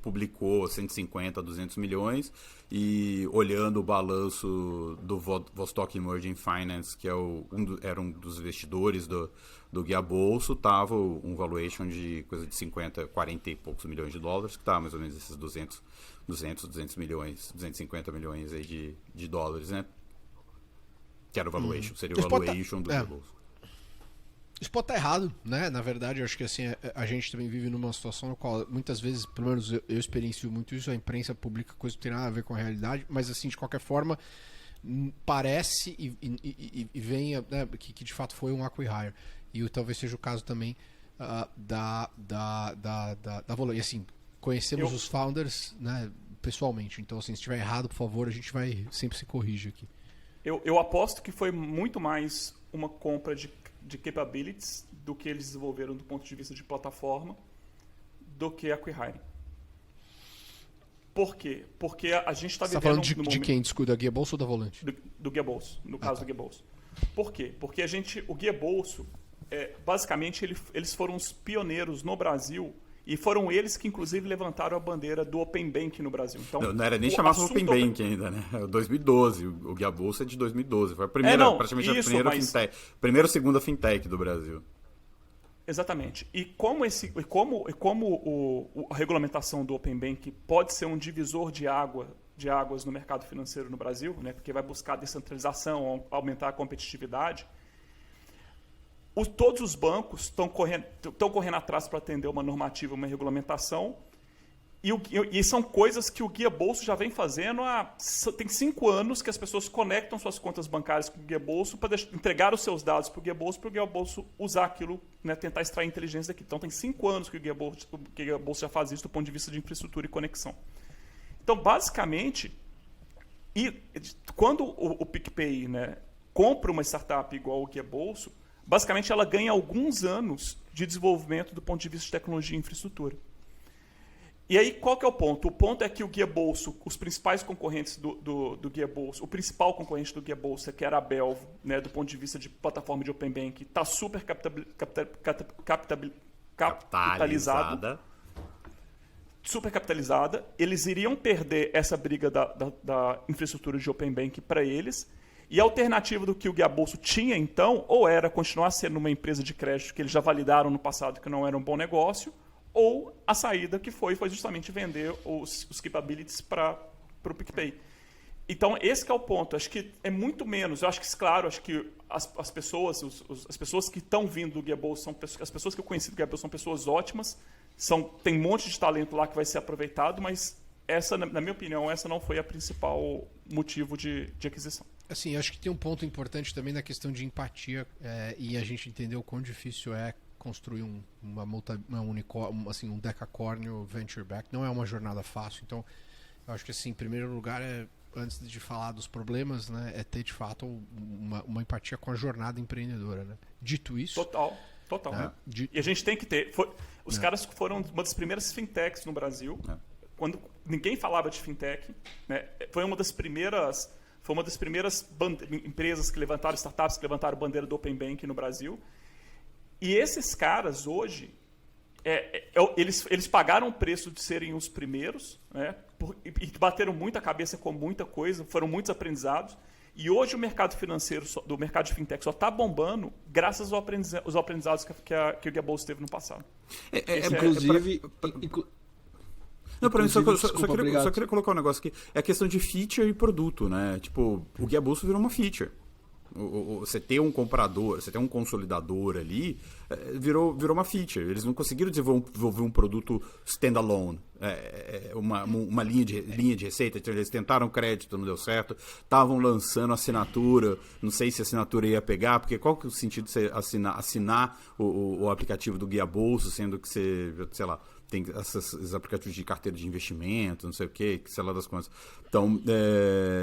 Publicou 150 a 200 milhões e olhando o balanço do Vostok Emerging Finance, que era um dos investidores do Guia Bolso, estava um valuation de coisa de 50, 40 e poucos milhões de dólares, que estava mais ou menos esses 200 milhões, 250 milhões aí de dólares, né? Que era o valuation, seria o valuation do Guia Bolso. Isso pode estar errado, né? Na verdade, eu acho que assim, a gente também vive numa situação na qual muitas vezes, pelo menos eu experiencio muito isso, a imprensa publica coisa que não tem nada a ver com a realidade, mas assim, de qualquer forma, parece e venha, né, que de fato foi um acqui-hire. E talvez seja o caso também da Volante. E assim, conhecemos os founders, né, pessoalmente, então assim, se estiver errado, por favor, a gente vai sempre se corrige aqui. Eu aposto que foi muito mais uma compra de capabilities do que eles desenvolveram do ponto de vista de plataforma do que acqui-hiring. Por quê? Porque a gente está vivendo... Você está falando de quem? Desculpa, da Guia Bolso ou da Volante? Do Guia Bolso, no caso do Guia Bolso. Por quê? Porque o Guia Bolso, basicamente, eles foram os pioneiros no Brasil e foram eles que, inclusive, levantaram a bandeira do Open Bank no Brasil. Então, não era nem chamado Open Bank ainda, né? É 2012. O Guia Bolsa é de 2012. Foi a primeira, praticamente a primeira fintech. Primeira ou segunda fintech do Brasil. Exatamente. E como a regulamentação do Open Bank pode ser um divisor de águas no mercado financeiro no Brasil, né? Porque vai buscar descentralização, aumentar a competitividade, todos os bancos estão correndo atrás para atender uma normativa, uma regulamentação, e são coisas que o Guia Bolso já vem fazendo tem 5 anos que as pessoas conectam suas contas bancárias com o Guia Bolso para entregar os seus dados para o Guia Bolso usar aquilo, né, tentar extrair inteligência daqui. Então tem 5 anos que o Guia Bolso já faz isso do ponto de vista de infraestrutura e conexão. Então, basicamente, quando o PicPay, né, compra uma startup igual o Guia Bolso, basicamente ela ganha alguns anos de desenvolvimento do ponto de vista de tecnologia e infraestrutura. E aí, qual que é o ponto? O ponto é que o Guia Bolso, os principais concorrentes do Guia Bolso, o principal concorrente do Guia Bolso, que era a Belvo, né, do ponto de vista de plataforma de Open Bank, está super capitalizada. Super capitalizada. Eles iriam perder essa briga da infraestrutura de Open Bank para eles. E a alternativa do que o Guia Bolso tinha, então, ou era continuar sendo uma empresa de crédito que eles já validaram no passado que não era um bom negócio, ou a saída que foi justamente vender os capabilities para o PicPay. Então, esse que é o ponto. Acho que é muito menos. Eu acho que, claro, acho que as pessoas, as pessoas que estão vindo do Guia Bolsa, as pessoas que eu conheci do Guia Bolsa são pessoas ótimas, tem um monte de talento lá que vai ser aproveitado, mas essa, na minha opinião, essa não foi a principal motivo de aquisição. Assim, acho que tem um ponto importante também na questão de empatia, e a gente entendeu o quão difícil é construir um decacórnio venture back. Não é uma jornada fácil. Então, eu acho que, assim, em primeiro lugar, antes de falar dos problemas, né, é ter de fato uma empatia com a jornada empreendedora, né? Dito isso, Total. E a gente tem que ter. Os caras foram uma das primeiras fintechs no Brasil. Quando ninguém falava de fintech, né? Foi uma das primeiras empresas que levantaram, startups que levantaram bandeira do Open Bank no Brasil. E esses caras hoje, eles pagaram o preço de serem os primeiros, né? E bateram muita cabeça com muita coisa, foram muitos aprendizados. E hoje o mercado financeiro, do mercado de fintech, só está bombando graças aos aprendizados que o Guia Bolsa teve no passado. Inclusive... Não, para mim, só queria colocar um negócio aqui. É a questão de feature e produto, né? Tipo, o Guia Bolsa virou uma feature. Você ter um comprador, você ter um consolidador ali, virou uma feature. Eles não conseguiram desenvolver um produto standalone, uma linha de receita. Eles tentaram crédito, não deu certo. Estavam lançando assinatura, não sei se a assinatura ia pegar, porque qual que é o sentido de você assinar o aplicativo do Guia Bolsa, sendo que você, sei lá, tem esses aplicativos de carteira de investimento, não sei o que, sei lá das contas. Então,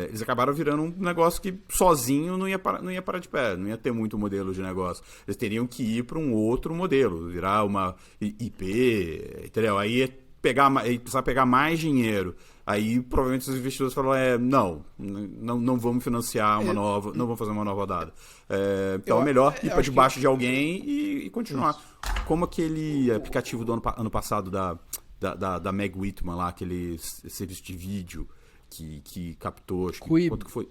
eles acabaram virando um negócio que sozinho não ia parar de pé, não ia ter muito modelo de negócio. Eles teriam que ir para um outro modelo, virar uma IP, entendeu? Aí precisar pegar mais dinheiro. Aí, provavelmente, os investidores falaram, não vamos financiar uma nova, não vamos fazer uma nova rodada. Então, é melhor ir para debaixo de alguém e continuar. Isso. Como aquele aplicativo do ano passado da Meg Whitman lá, aquele serviço de vídeo que captou, acho que quanto que foi?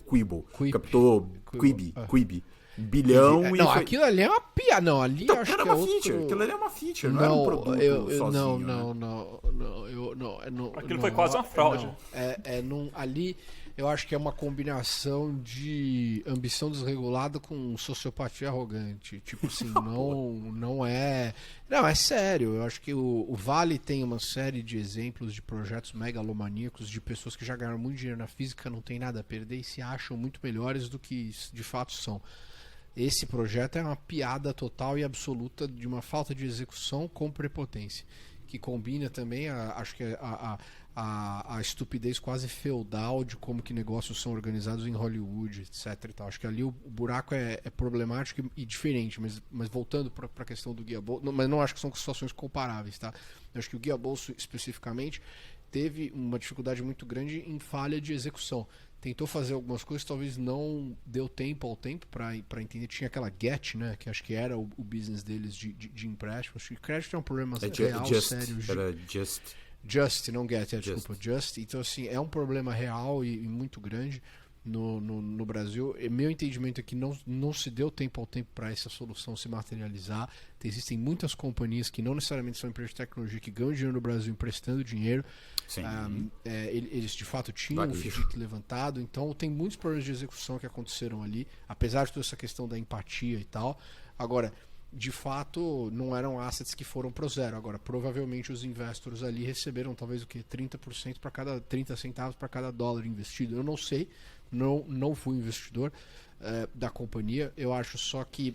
Quibo. Captou Quibi. Bilhão e... Não, aquilo ali é uma piada. Não, ali então, acho que era uma feature. Aquilo ali é uma feature, não era um produto sozinho. Não. Aquilo foi quase uma fraude. Ali eu acho que é uma combinação de ambição desregulada com sociopatia arrogante. Tipo assim, não é... Não, é sério. Eu acho que o Vale tem uma série de exemplos de projetos megalomaníacos de pessoas que já ganharam muito dinheiro na física, não tem nada a perder e se acham muito melhores do que de fato são. Esse projeto é uma piada total e absoluta de uma falta de execução com prepotência, que combina também, acho que a estupidez quase feudal de como que negócios são organizados em Hollywood, etc. E tal. Acho que ali o buraco é problemático e diferente, mas voltando para a questão do Guia Bolsa, mas não acho que são situações comparáveis, tá? Eu acho que o Guia Bolsa especificamente teve uma dificuldade muito grande em falha de execução. Tentou fazer algumas coisas, talvez não deu tempo ao tempo para entender. Tinha aquela Get, né, que acho que era o business deles de empréstimo. Acho que crédito é um problema real, sério. Era Just, não Get, desculpa, Just. Então, assim, é um problema real e muito grande no Brasil. E meu entendimento é que não se deu tempo ao tempo para essa solução se materializar. Existem muitas companhias que não necessariamente são empresas de tecnologia que ganham dinheiro no Brasil emprestando dinheiro. Sim. Eles de fato tinham o FDIC levantado, então tem muitos problemas de execução que aconteceram ali, apesar de toda essa questão da empatia e tal. Agora, de fato, não eram assets que foram pro zero. Agora, provavelmente os investors ali receberam talvez 30% para cada 30 centavos para cada dólar investido. Eu não sei, não fui investidor da companhia. Eu acho só que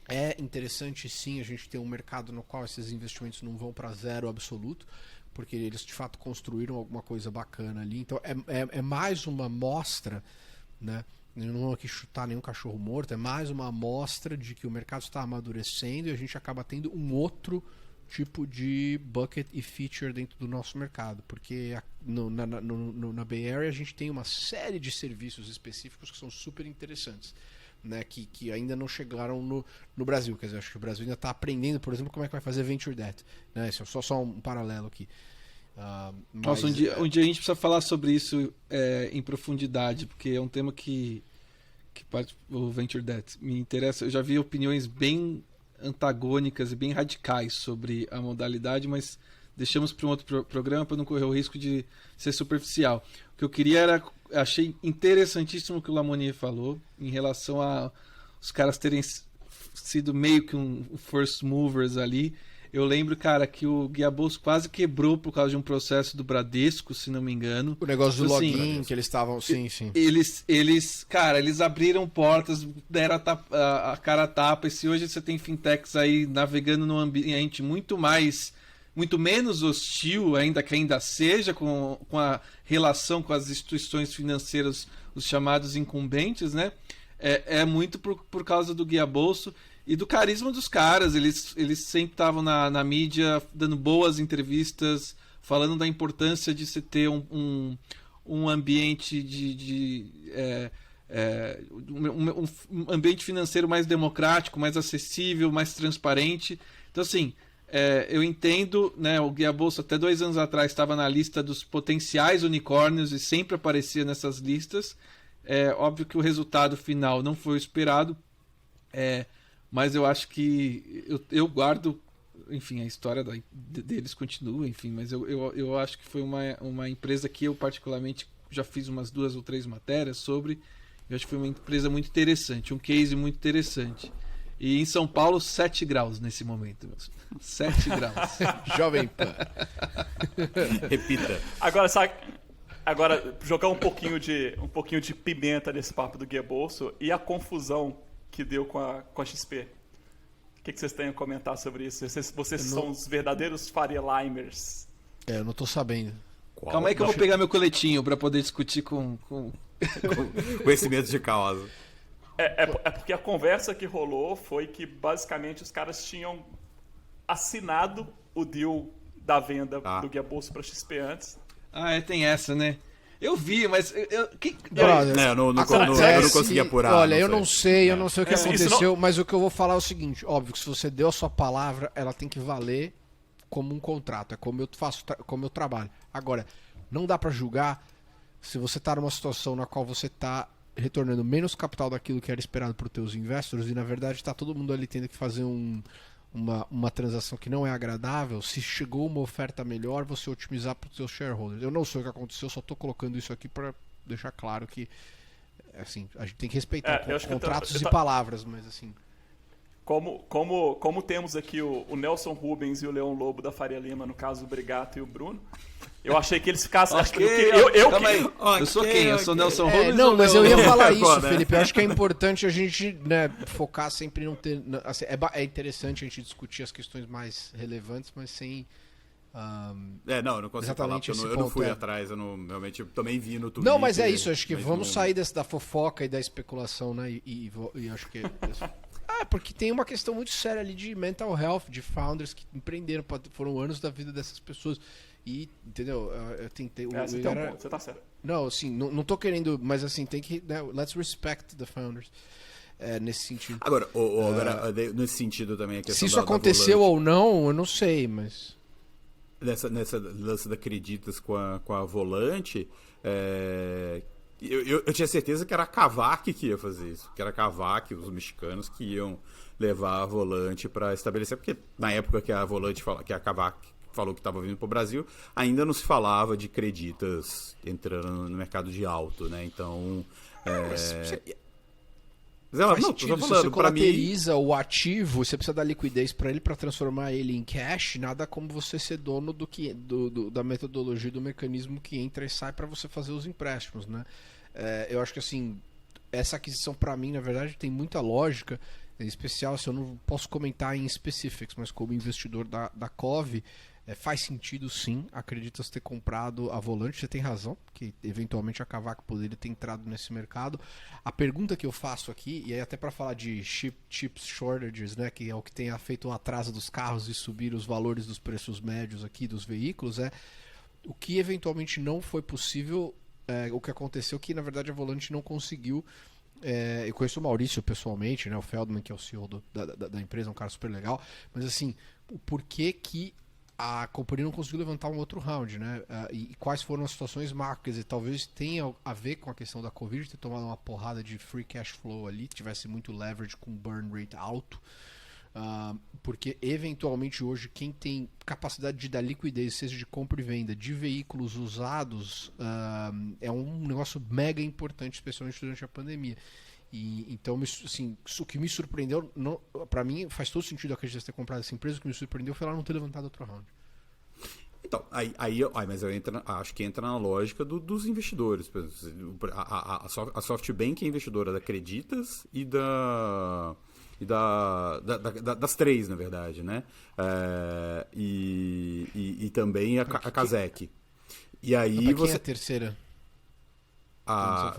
é interessante sim a gente ter um mercado no qual esses investimentos não vão para zero absoluto, porque eles de fato construíram alguma coisa bacana ali. Então é mais uma amostra, né? Eu não vou aqui chutar nenhum cachorro morto, é mais uma amostra de que o mercado está amadurecendo e a gente acaba tendo um outro tipo de bucket e feature dentro do nosso mercado, porque na Bay Area a gente tem uma série de serviços específicos que são super interessantes, né, que ainda não chegaram no Brasil. Quer dizer, acho que o Brasil ainda está aprendendo, por exemplo, como é que vai fazer Venture Debt, né? Isso é só um paralelo aqui. Nossa, um dia a gente precisa falar sobre isso em profundidade, porque é um tema que parte o Venture Debt me interessa. Eu já vi opiniões bem antagônicas e bem radicais sobre a modalidade, mas deixamos para um outro programa para não correr o risco de ser superficial. O que eu queria era achei interessantíssimo o que o Lamonier falou em relação a os caras terem sido meio que um first movers ali. Eu lembro, cara, que o Guiabolso quase quebrou por causa de um processo do Bradesco, se não me engano. O negócio do Assim, login, que eles estavam... Sim. Eles abriram portas, deram a cara a tapa. E se hoje você tem fintechs aí navegando num ambiente muito menos hostil, ainda que ainda seja, com a relação com as instituições financeiras, os chamados incumbentes, né? É muito por causa do Guiabolso e do carisma dos caras. Eles sempre estavam na mídia dando boas entrevistas, falando da importância de se ter um ambiente um ambiente financeiro mais democrático, mais acessível, mais transparente. Então, assim, eu entendo, né, o Guiabolso até 2 anos atrás estava na lista dos potenciais unicórnios e sempre aparecia nessas listas. É óbvio que o resultado final não foi o esperado, mas eu acho que eu guardo, enfim, a história deles continua, enfim, mas eu acho que foi uma empresa que eu particularmente já fiz umas 2 ou 3 matérias sobre. Eu acho que foi uma empresa muito interessante, um case muito interessante. E em São Paulo, 7 graus nesse momento. 7 graus. Jovem Pan. Repita. Agora, jogar um pouquinho de pimenta nesse papo do Guiabolso e a confusão que deu com a XP. O que vocês têm a comentar sobre isso? Vocês são os verdadeiros Faria Limers. Eu não tô sabendo. Calma aí que eu vou pegar meu coletinho para poder discutir com Conhecimento de causa. É porque a conversa que rolou foi que basicamente os caras tinham assinado o deal da venda do Guiabolso para XP antes. Tem essa, né? Eu vi, mas... Brother, Eu não consegui apurar. Olha, eu não sei o que aconteceu, não... mas o que eu vou falar é o seguinte: óbvio que se você deu a sua palavra, ela tem que valer como um contrato. É como eu faço, como eu trabalho. Agora, não dá pra julgar se você tá numa situação na qual você tá retornando menos capital daquilo que era esperado por teus investors e na verdade tá todo mundo ali tendo que fazer uma transação que não é agradável. Se chegou uma oferta melhor, você otimizar para os seus shareholders. Eu não sei o que aconteceu, só estou colocando isso aqui para deixar claro que assim, a gente tem que respeitar contratos e palavras, mas assim... Como temos aqui o Nelson Rubens e o Leão Lobo da Faria Lima, no caso o Brigato e o Bruno, eu achei que eles ficassem... Calma aí. Eu sou quem? Eu sou Nelson Rubens? Não, mas eu ia falar isso, Felipe. Eu acho que é importante a gente, né, focar sempre em não ter... Assim, é interessante a gente discutir as questões mais relevantes, mas sem... eu não consigo falar, porque eu não fui atrás, realmente eu também vi no Twitter. Não, mas é isso, acho que vamos sair da fofoca e da especulação, né, e acho que... porque tem uma questão muito séria ali de mental health, de founders que empreenderam, foram anos da vida dessas pessoas. E, entendeu? Eu tentei. Você tá certo. Não, assim, não tô querendo, mas assim, tem que. Né, let's respect the founders. Nesse sentido. Agora, nesse sentido também a questão se isso aconteceu ou não, eu não sei, mas. Nessa lance da Acreditas com a Volante, eu tinha certeza que era a Kavak que ia fazer isso. Que era a Kavak, os mexicanos, que iam levar a Volante para estabelecer. Porque na época que a Volante que a Kavak falou que estava vindo para o Brasil, ainda não se falava de Creditas entrando no mercado de auto, né? Então... Faz sentido, se você colateriza o ativo, você precisa dar liquidez para ele para transformar ele em cash, nada como você ser dono da metodologia, do mecanismo que entra e sai para você fazer os empréstimos, né? Eu acho que assim, essa aquisição para mim, na verdade, tem muita lógica, em especial, se eu não posso comentar em specifics, mas como investidor da Cove, faz sentido sim, Acreditas ter comprado a Volante, você tem razão, que eventualmente a Kavak poderia ter entrado nesse mercado. A pergunta que eu faço aqui, e aí até para falar de chip shortages, né, que é o que tem feito o atraso dos carros e subir os valores dos preços médios aqui dos veículos, o que eventualmente não foi possível, o que aconteceu que na verdade a Volante não conseguiu. Eu conheço o Maurício pessoalmente, né, o Feldman, que é o CEO da empresa, um cara super legal, mas assim, o porquê que a companhia não conseguiu levantar um outro round, né? E quais foram as situações macro? E talvez tenha a ver com a questão da Covid, ter tomado uma porrada de free cash flow ali, tivesse muito leverage com burn rate alto. Porque eventualmente hoje quem tem capacidade de dar liquidez, seja de compra e venda de veículos usados, é um negócio mega importante, especialmente durante a pandemia. Então, assim, o que me surpreendeu, para mim faz todo sentido acreditar ter comprado essa empresa. O que me surpreendeu foi ela não ter levantado outro round. Então, mas acho que entra na lógica dos investidores. Por exemplo, a SoftBank é investidora da Creditas e das três, na verdade, né? E também a Kazek. E aí Quem você... é a terceira?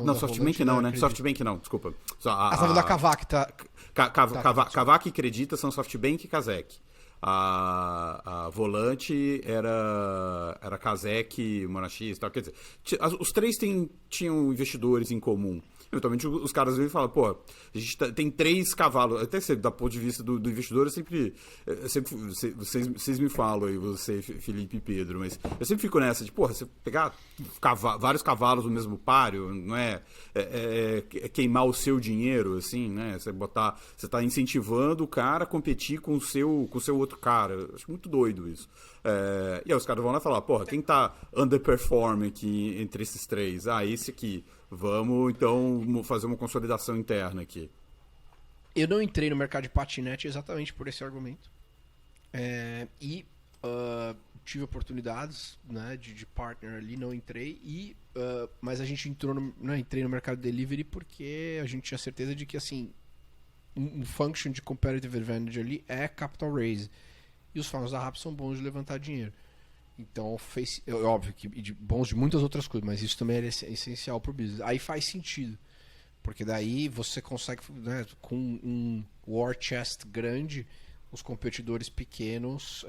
Não, SoftBank não, né? SoftBank não, desculpa. Você tá falando da Kavak, tá? Kavak e Creditas são SoftBank e Kazek. A Volante era Kazek, Monarchis e tal. Quer dizer, os três tinham investidores em comum. Eventualmente os caras vêm e falam, pô, a gente tem 3 cavalos. Até do ponto de vista do investidor, vocês me falam aí, você, Felipe e Pedro, mas eu sempre fico nessa de, porra, você pegar vários cavalos no mesmo páreo, não é queimar o seu dinheiro, assim, né? Você tá incentivando o cara a competir com o seu outro cara. Eu acho muito doido isso. E aí os caras vão lá e falar, porra, quem tá underperforming aqui entre esses 3? Esse aqui. Vamos, então, fazer uma consolidação interna aqui. Eu não entrei no mercado de patinete exatamente por esse argumento. Tive oportunidades, né, de partner ali, não entrei. Mas a gente entrei no mercado de delivery porque a gente tinha certeza de que, assim, um function de competitive advantage ali é capital raise. E os fundos da RAP são bons de levantar dinheiro. Então, óbvio que bons de muitas outras coisas, mas isso também é essencial para o business. Aí faz sentido, porque daí você consegue, né, com um war chest grande, os competidores pequenos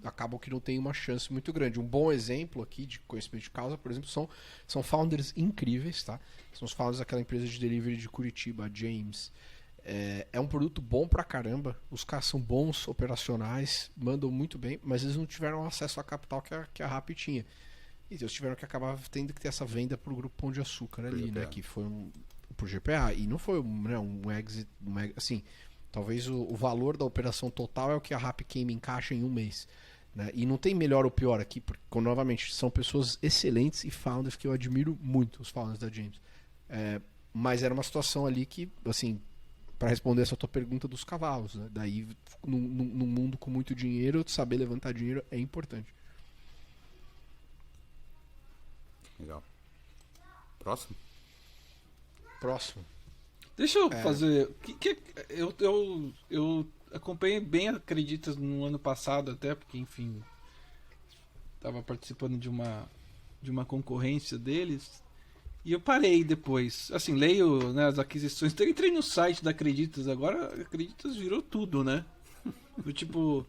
acabam que não tem uma chance muito grande. Um bom exemplo aqui de conhecimento de causa, por exemplo, são founders incríveis, tá? São os founders daquela empresa de delivery de Curitiba, a James. É um produto bom pra caramba, os caras são bons, operacionais, mandam muito bem, mas eles não tiveram acesso à capital que a RAP tinha. E eles tiveram que acabar tendo que ter essa venda pro grupo Pão de Açúcar ali, né? Que foi pro GPA. E não foi um exit, assim, talvez o valor da operação total é o que a RAP Game encaixa em um mês. Né? E não tem melhor ou pior aqui, porque, novamente, são pessoas excelentes e founders que eu admiro muito, os founders da James. Mas era uma situação ali que, assim, para responder essa tua pergunta dos cavalos, né? Daí, num mundo com muito dinheiro, saber levantar dinheiro é importante. Legal. Próximo? Deixa eu fazer... Eu acompanhei bem a Creditas no ano passado até, porque, enfim, estava participando de uma concorrência deles. E eu parei depois. Assim, leio, né, as aquisições. Eu entrei no site da Creditas agora. A Creditas virou tudo, né? Tipo,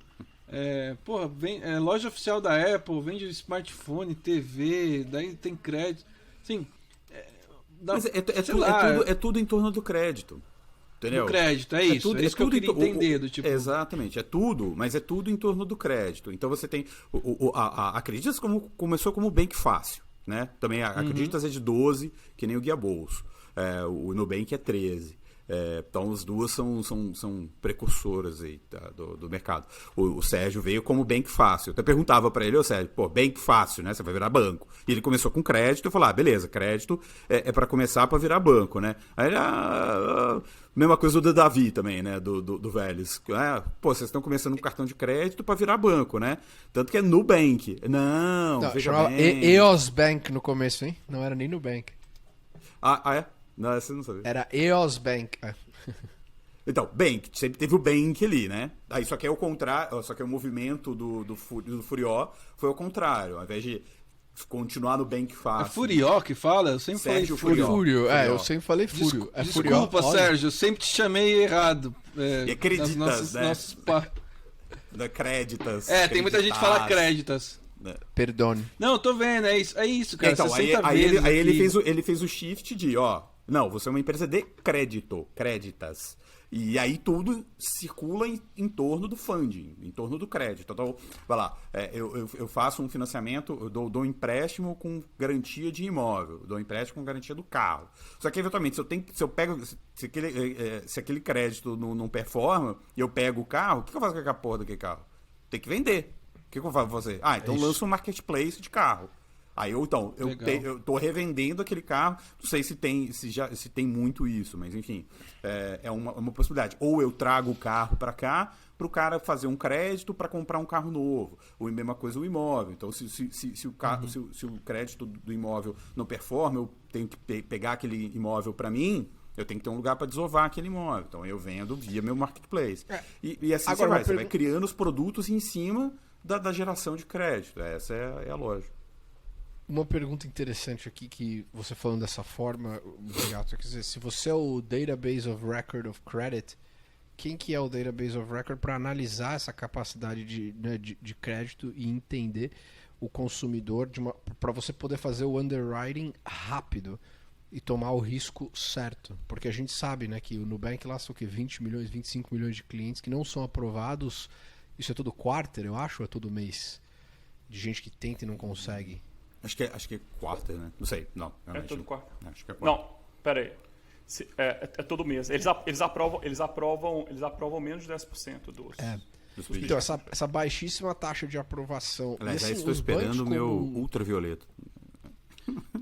loja oficial da Apple, vende smartphone, TV, daí tem crédito. Assim, mas é tudo em torno do crédito. Entendeu? Do crédito, é isso que eu queria entender. Tipo... Exatamente, mas é tudo em torno do crédito. Então você tem. A Creditas começou como Bank Fácil. Né? Também a Creditas é de 12, que nem o Guia Bolso. O Nubank é 13. Então as duas são precursoras aí, tá, do mercado. O Sérgio veio como Bank Fácil. Eu até perguntava para ele, Sérgio, Bank Fácil, né? Você vai virar banco. E ele começou com crédito, eu falei, beleza, crédito é para começar para virar banco, né? Aí mesma coisa do Davi também, né? Do Vélez. Vocês estão começando com cartão de crédito para virar banco, né? Tanto que é Nubank. Não, veja chamava bem. EOS Bank no começo, hein? Não era nem Nubank. É? Não, essa eu não sabia. Era EOS Bank. Então, Bank, sempre teve o Bank ali, né? Aí só que é o contrário, só que o movimento do Furió foi ao contrário. Ao invés de continuar no Bank Fácil. É Furió que fala? Eu sempre Sérgio falei Fúrio. Eu sempre falei Fúrio. Desculpa, Sérgio, eu sempre te chamei errado. E Creditas, né? Da Creditas. Tem muita gente que fala Creditas. Perdone. Não, eu tô vendo, é isso, cara. Então, aí ele fez o shift de, Não, você é uma empresa de crédito, créditas. E aí tudo circula em torno do funding, em torno do crédito. Então, vai lá, eu faço um financiamento, eu dou um empréstimo com garantia de imóvel, dou um empréstimo com garantia do carro. Só que, eventualmente, se aquele crédito não performa e eu pego o carro, o que eu faço com aquela porra daquele carro? Tem que vender. O que eu faço pra você? Então eu lanço um marketplace de carro. Aí eu tô revendendo aquele carro, não sei se tem muito isso, mas enfim, é uma possibilidade. Ou eu trago o carro para cá, para o cara fazer um crédito para comprar um carro novo. Ou a mesma coisa o imóvel. Então, se o crédito do imóvel não performa, eu tenho que pegar aquele imóvel para mim, eu tenho que ter um lugar para desovar aquele imóvel. Então, eu vendo via meu marketplace. E assim agora, você vai criando os produtos em cima da geração de crédito. Essa é a lógica. Uma pergunta interessante aqui, que você falando dessa forma, Beato, quer dizer, se você é o Database of Record of Credit, quem que é o Database of Record para analisar essa capacidade de crédito e entender o consumidor, para você poder fazer o underwriting rápido e tomar o risco certo? Porque a gente sabe, né, que o Nubank lá são 20 milhões, 25 milhões de clientes que não são aprovados. Isso é todo quarter, eu acho, ou é todo mês? De gente que tenta e não consegue. Acho que é quarta, né? Não sei. Não. É todo quarto. Acho que é quarta. Não, pera aí. É todo mês. Eles aprovam menos de 10% dos pedidos. Então, essa baixíssima taxa de aprovação. Aliás, aí estou esperando o meu ultravioleta.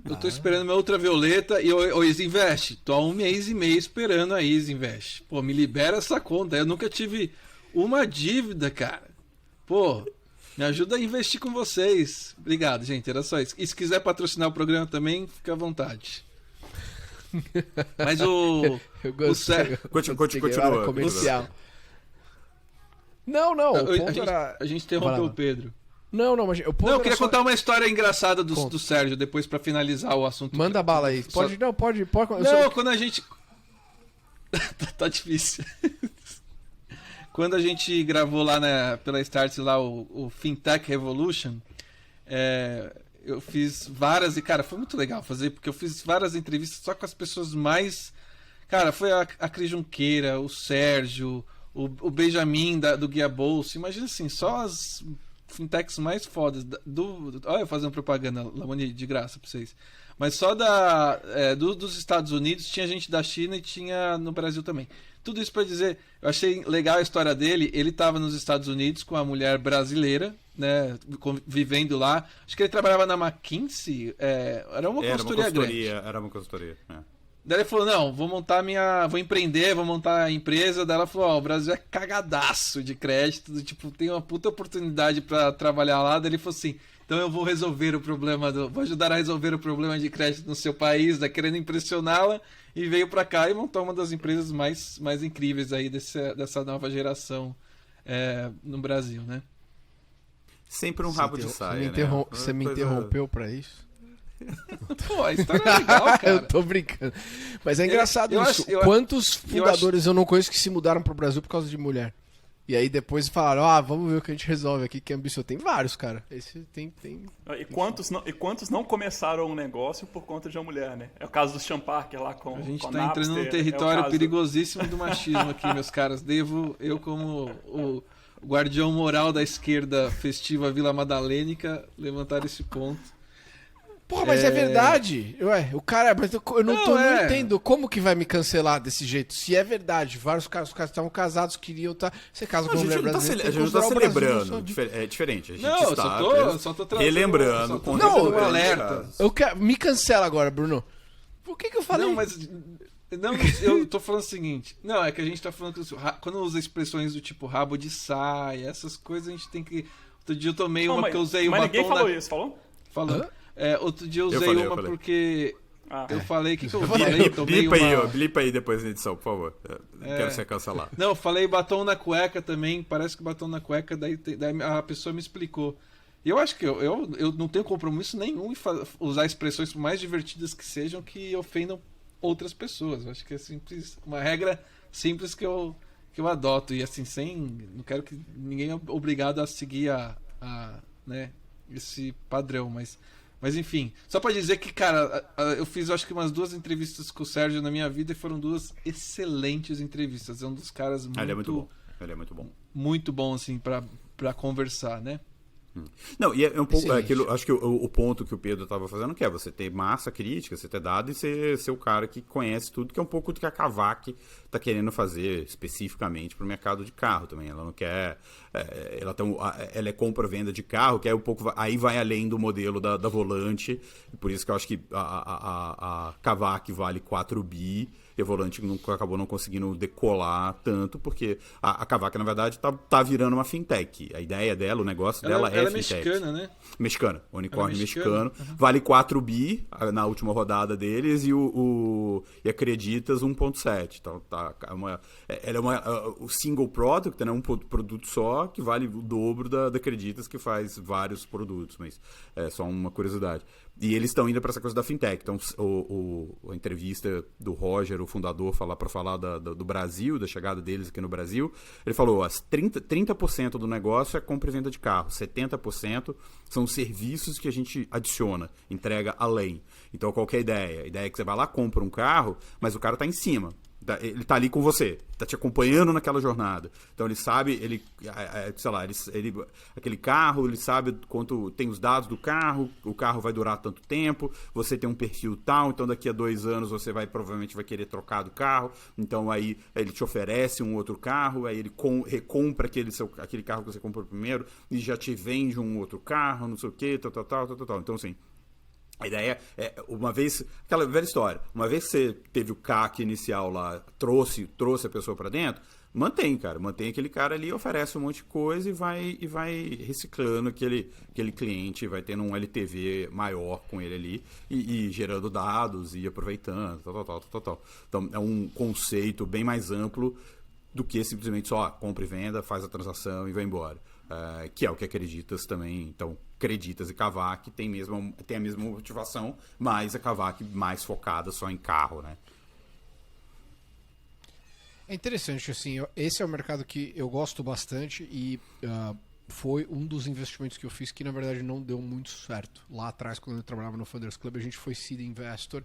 Eu tô esperando meu ultravioleta e o Isinvest. Tô há 1 mês e meio esperando a Isinvest. Pô, me libera essa conta. Eu nunca tive uma dívida, cara. Pô, me ajuda a investir com vocês. Obrigado, gente. Era só isso. E se quiser patrocinar o programa também, fica à vontade. Mas eu gostei. Continua. Comercial. Não. O ponto a gente interrompeu o Pedro. Não, mas o ponto eu queria contar uma história engraçada do Sérgio depois pra finalizar o assunto. Manda bala aí. Pode. Não, quando a gente tá difícil. Quando a gente gravou lá pela Startse lá o Fintech Revolution, eu fiz várias, e cara, foi muito legal fazer, porque eu fiz várias entrevistas só com as pessoas mais... Cara, foi a Cris Junqueira, o Sérgio, o Benjamin do Guia Bolsa, imagina assim, só as fintechs mais fodas olha eu fazendo propaganda, Lamoni, de graça pra vocês. Mas só dos Estados Unidos, tinha gente da China e tinha no Brasil também. Tudo isso para dizer, eu achei legal a história dele. Ele estava nos Estados Unidos com a mulher brasileira, né, vivendo lá. Acho que ele trabalhava na McKinsey. Era uma consultoria grande. Era uma consultoria. Daí ele falou, não, vou empreender, vou montar a empresa. Daí ela falou, o Brasil é cagadaço de crédito, tipo, tem uma puta oportunidade para trabalhar lá. Daí ele falou assim, então eu vou vou ajudar a resolver o problema de crédito no seu país, querendo impressioná-la. E veio para cá e montou uma das empresas mais incríveis aí dessa nova geração no Brasil, né? Sempre um rabo de saia, Você me interrompeu para isso? Pô, a história é legal, cara. Eu tô brincando. Mas é engraçado isso. Quantos fundadores eu não conheço que se mudaram pro Brasil por causa de mulher? E aí depois falaram, vamos ver o que a gente resolve aqui, que ambicioso. Tem vários, cara. Esse tem... E quantos não começaram um negócio por conta de uma mulher, né? É o caso do Sean Parker lá com a gente com tá entrando num território perigosíssimo do machismo aqui, meus caras. Eu como o guardião moral da esquerda festiva Vila Madalênica, levantar esse ponto. Porra, mas é verdade. Ué, o cara... Mas eu não entendo como que vai me cancelar desse jeito. Se é verdade, vários caras, os caras estavam casados, queriam estar... Você casa com uma mulher brasileira... A gente não tá celebrando. É diferente. A gente só tô trazendo... Relembrando. Não, alerta. Me cancela agora, Bruno. Por que eu falei? Não, mas... Não, eu tô falando o seguinte. Não, é que a gente tá falando que quando usa expressões do tipo rabo de saia, essas coisas a gente tem que... Outro dia eu tomei uma que eu usei mas ninguém falou isso, falou? Falou. Outro dia eu usei uma porque eu falei que eu falei, tomei blipa aí depois na edição, por favor. Quero ser cancelado. Não, eu falei batom na cueca também, parece que batom na cueca, daí a pessoa me explicou. E eu acho que eu não tenho compromisso nenhum em usar expressões mais divertidas que sejam que ofendam outras pessoas. Eu acho que é simples, uma regra simples que eu adoto e assim, não quero que ninguém é obrigado a seguir né, esse padrão, mas Mas enfim, só pra dizer que, cara, eu fiz acho que umas 2 entrevistas com o Sérgio na minha vida e foram 2 excelentes entrevistas. É um dos caras muito, Ele é muito bom. Ele é muito bom. muito bom, assim, pra conversar, né? Não, e é um pouco Excelente. aquilo, acho que o ponto que o Pedro estava fazendo que é você ter massa crítica, você ter dado e ser o cara que conhece tudo, que é um pouco do que a Kavak está querendo fazer especificamente para o mercado de carro também. Ela não quer. Ela é compra-venda de carro, que é um pouco. Aí vai além do modelo da Volante. E por isso que eu acho que a Kavak vale 4 bi. E a Volante acabou não conseguindo decolar tanto, porque a Kavak, na verdade, tá virando uma fintech. A ideia dela, o negócio dela Ela é fintech. mexicana, né? Mexicana, unicórnio Ela é mexicana. mexicano. Vale 4 bi na última rodada deles e e Acreditas 1.7. Então, ela é o single product, né? Um produto só que vale o dobro da Acreditas, que faz vários produtos, mas é só uma curiosidade. E eles estão indo para essa coisa da fintech. Então, a entrevista do Roger, o fundador, para falar do Brasil, da chegada deles aqui no Brasil, ele falou: 30% do negócio é compra e venda de carro, 70% são serviços que a gente adiciona, entrega além. Então, qual que é a ideia? A ideia é que você vai lá, compra um carro, mas o cara está em cima. Ele tá ali com você, tá te acompanhando naquela jornada. Então ele sabe, sei lá, aquele carro, ele sabe quanto tem os dados do carro, o carro vai durar tanto tempo, você tem um perfil tal, então daqui a 2 anos você provavelmente vai querer trocar do carro, então aí ele te oferece um outro carro, aí ele recompra aquele carro que você comprou primeiro e já te vende um outro carro, não sei o que, tal. Então assim, a ideia é, aquela velha história, uma vez que você teve o CAC inicial lá, trouxe a pessoa para dentro, mantém aquele cara ali, oferece um monte de coisa e vai reciclando aquele cliente, vai tendo um LTV maior com ele ali e gerando dados e aproveitando, tal. Então é um conceito bem mais amplo do que simplesmente só compra e venda, faz a transação e vai embora. Que é o que Acreditas também. Então, Acreditas e Kavak tem a mesma motivação, mas a Kavak mais focada só em carro, né? É interessante, assim, esse é um mercado que eu gosto bastante e foi um dos investimentos que eu fiz que, na verdade, não deu muito certo. Lá atrás, quando eu trabalhava no Funders Club, a gente foi seed investor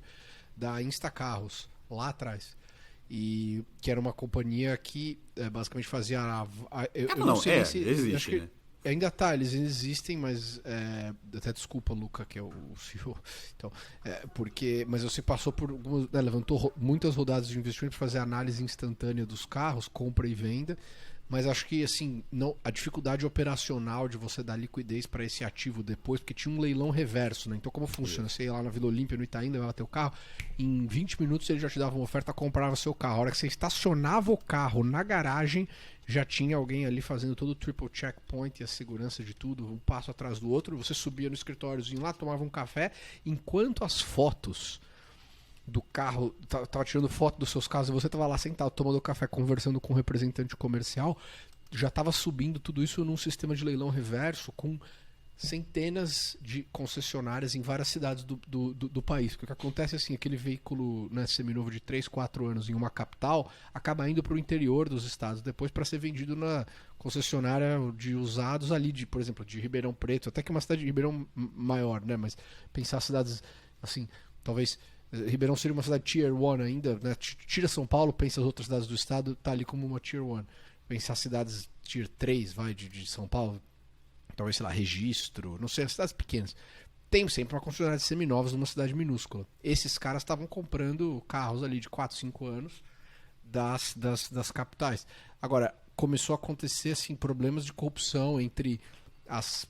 da Instacarros, lá atrás. E que era uma companhia que basicamente fazia eu não sei se existe, acho que né? ainda tá, eles existem, mas até desculpa, Luca, que é o CEO. Então, mas você passou por levantou muitas rodadas de investimento para fazer análise instantânea dos carros, compra e venda. Mas acho que assim, a dificuldade operacional de você dar liquidez para esse ativo depois, porque tinha um leilão reverso, né? Então como funciona? Você ia lá na Vila Olímpia, no Itaim, levava teu carro, em 20 minutos ele já te dava uma oferta, comprava seu carro. A hora que você estacionava o carro na garagem, já tinha alguém ali fazendo todo o triple checkpoint e a segurança de tudo, um passo atrás do outro. Você subia no escritóriozinho lá, tomava um café, enquanto as fotos do carro, tava tirando foto dos seus carros e você tava lá sentado tomando café, conversando com um representante comercial, já tava subindo tudo isso num sistema de leilão reverso com centenas de concessionárias em várias cidades do país. Porque o que acontece é assim, aquele veículo, né, seminovo de 3, 4 anos em uma capital acaba indo para o interior dos estados depois para ser vendido na concessionária de usados ali, por exemplo, de Ribeirão Preto, até que é uma cidade de Ribeirão maior, né, mas pensar cidades assim, talvez Ribeirão seria uma cidade Tier 1 ainda, né? Tira São Paulo, pensa as outras cidades do estado, tá ali como uma Tier 1. Pensar cidades Tier 3, de São Paulo, talvez, sei lá, Registro, não sei, as cidades pequenas. Tem sempre uma concessionária de seminovos numa cidade minúscula. Esses caras estavam comprando carros ali de 4, 5 anos das capitais. Agora, começou a acontecer assim, problemas de corrupção entre as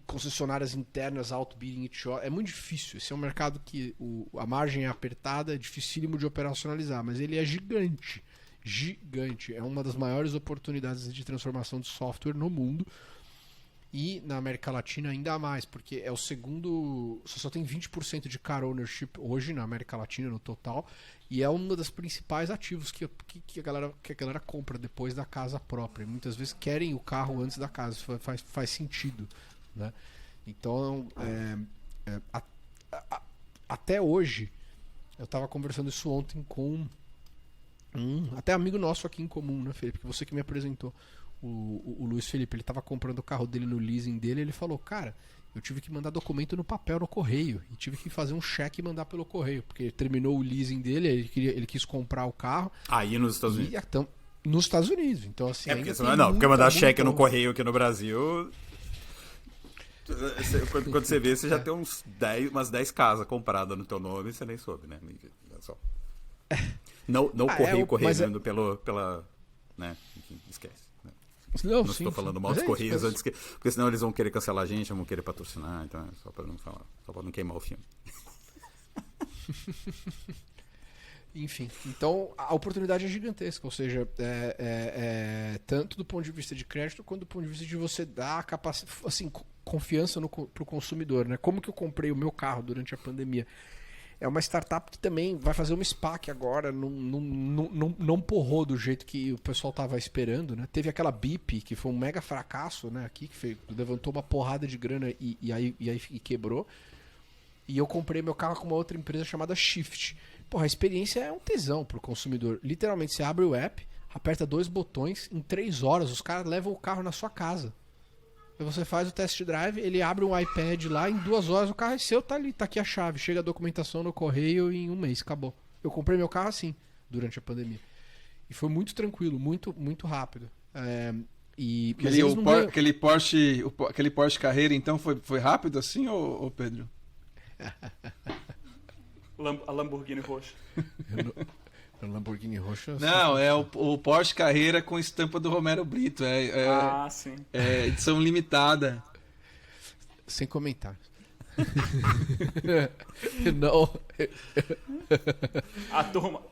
concessionárias internas, outbidding e short. É muito difícil. Esse é um mercado que a margem é apertada, é dificílimo de operacionalizar, mas ele é gigante. Gigante. É uma das maiores oportunidades de transformação de software no mundo. E na América Latina ainda mais, porque é o segundo. Você só tem 20% de car ownership hoje na América Latina no total. E é um dos principais ativos que a galera compra depois da casa própria. Muitas vezes querem o carro antes da casa. Isso faz sentido. Né? Então, até hoje, eu estava conversando isso ontem com até amigo nosso aqui em comum, né, Felipe? Porque você que me apresentou. o Luiz Felipe, ele tava comprando o carro dele no leasing dele, ele falou, cara, eu tive que mandar documento no papel no correio, e tive que fazer um cheque e mandar pelo correio, porque terminou o leasing dele, ele quis comprar o carro. Aí nos Estados Unidos. Nos Estados Unidos, então assim... Porque mandar cheque no correio aqui no Brasil... Quando você vê, você já tem umas 10 casas compradas no teu nome e você nem soube, né? Só. Não correio correndo pela... Né? Enfim, esquece. Né? Não estou falando mal dos correios antes porque senão eles vão querer cancelar a gente, vão querer patrocinar, então é só para não falar, só para não queimar o filme. Enfim, então a oportunidade é gigantesca, ou seja, tanto do ponto de vista de crédito quanto do ponto de vista de você dar a capacidade, assim, confiança pro consumidor, né? Como que eu comprei o meu carro durante a pandemia? É uma startup que também vai fazer uma SPAC agora, não porrou do jeito que o pessoal tava esperando, né? Teve aquela BIP, que foi um mega fracasso, né? Aqui, que levantou uma porrada de grana e aí quebrou. E eu comprei meu carro com uma outra empresa chamada Shift. Porra, a experiência é um tesão pro consumidor. Literalmente, você abre o app, aperta 2 botões, em 3 horas os caras levam o carro na sua casa. E você faz o test drive, ele abre um iPad lá, em 2 horas o carro é seu, tá ali, tá aqui a chave. Chega a documentação no correio e em 1 mês, acabou. Eu comprei meu carro assim, durante a pandemia. E foi muito tranquilo, muito, muito rápido. Aquele Porsche Carrera, então, foi rápido assim, ô Pedro? A Lamborghini roxa. Lamborghini roxa? Não, é o Porsche Carrera com estampa do Romero Brito. Sim. É edição limitada. Sem comentários. Não.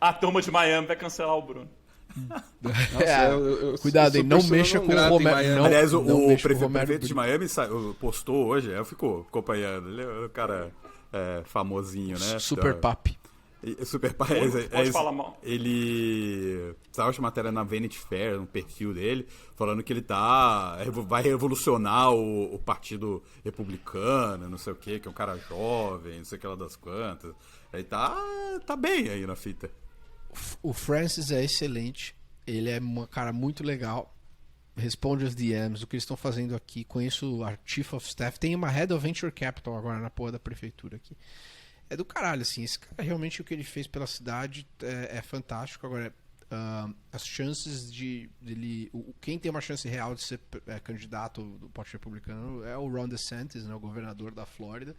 A turma de Miami vai cancelar o Bruno. Nossa, cuidado, hein? Não mexa com o Romero. Aliás, o prefeito de Miami postou hoje, eu fico acompanhando. Ele é um cara famosinho, né? Super papi. Super Pode falar mal. Ele saiu uma matéria na Vanity Fair, no perfil dele, falando que ele vai revolucionar o Partido Republicano, não sei o que é um cara jovem, não sei o que lá das quantas. Ele tá bem aí na fita. O Francis é excelente, ele é um cara muito legal, responde os DMs, o que eles estão fazendo aqui. Conheço a Chief of Staff, tem uma Head of Venture Capital agora na porra da prefeitura aqui. É do caralho, assim, esse cara realmente o que ele fez pela cidade é fantástico. Agora, as chances dele... Quem tem uma chance real de ser candidato do Partido Republicano é o Ron DeSantis, né, o governador da Flórida,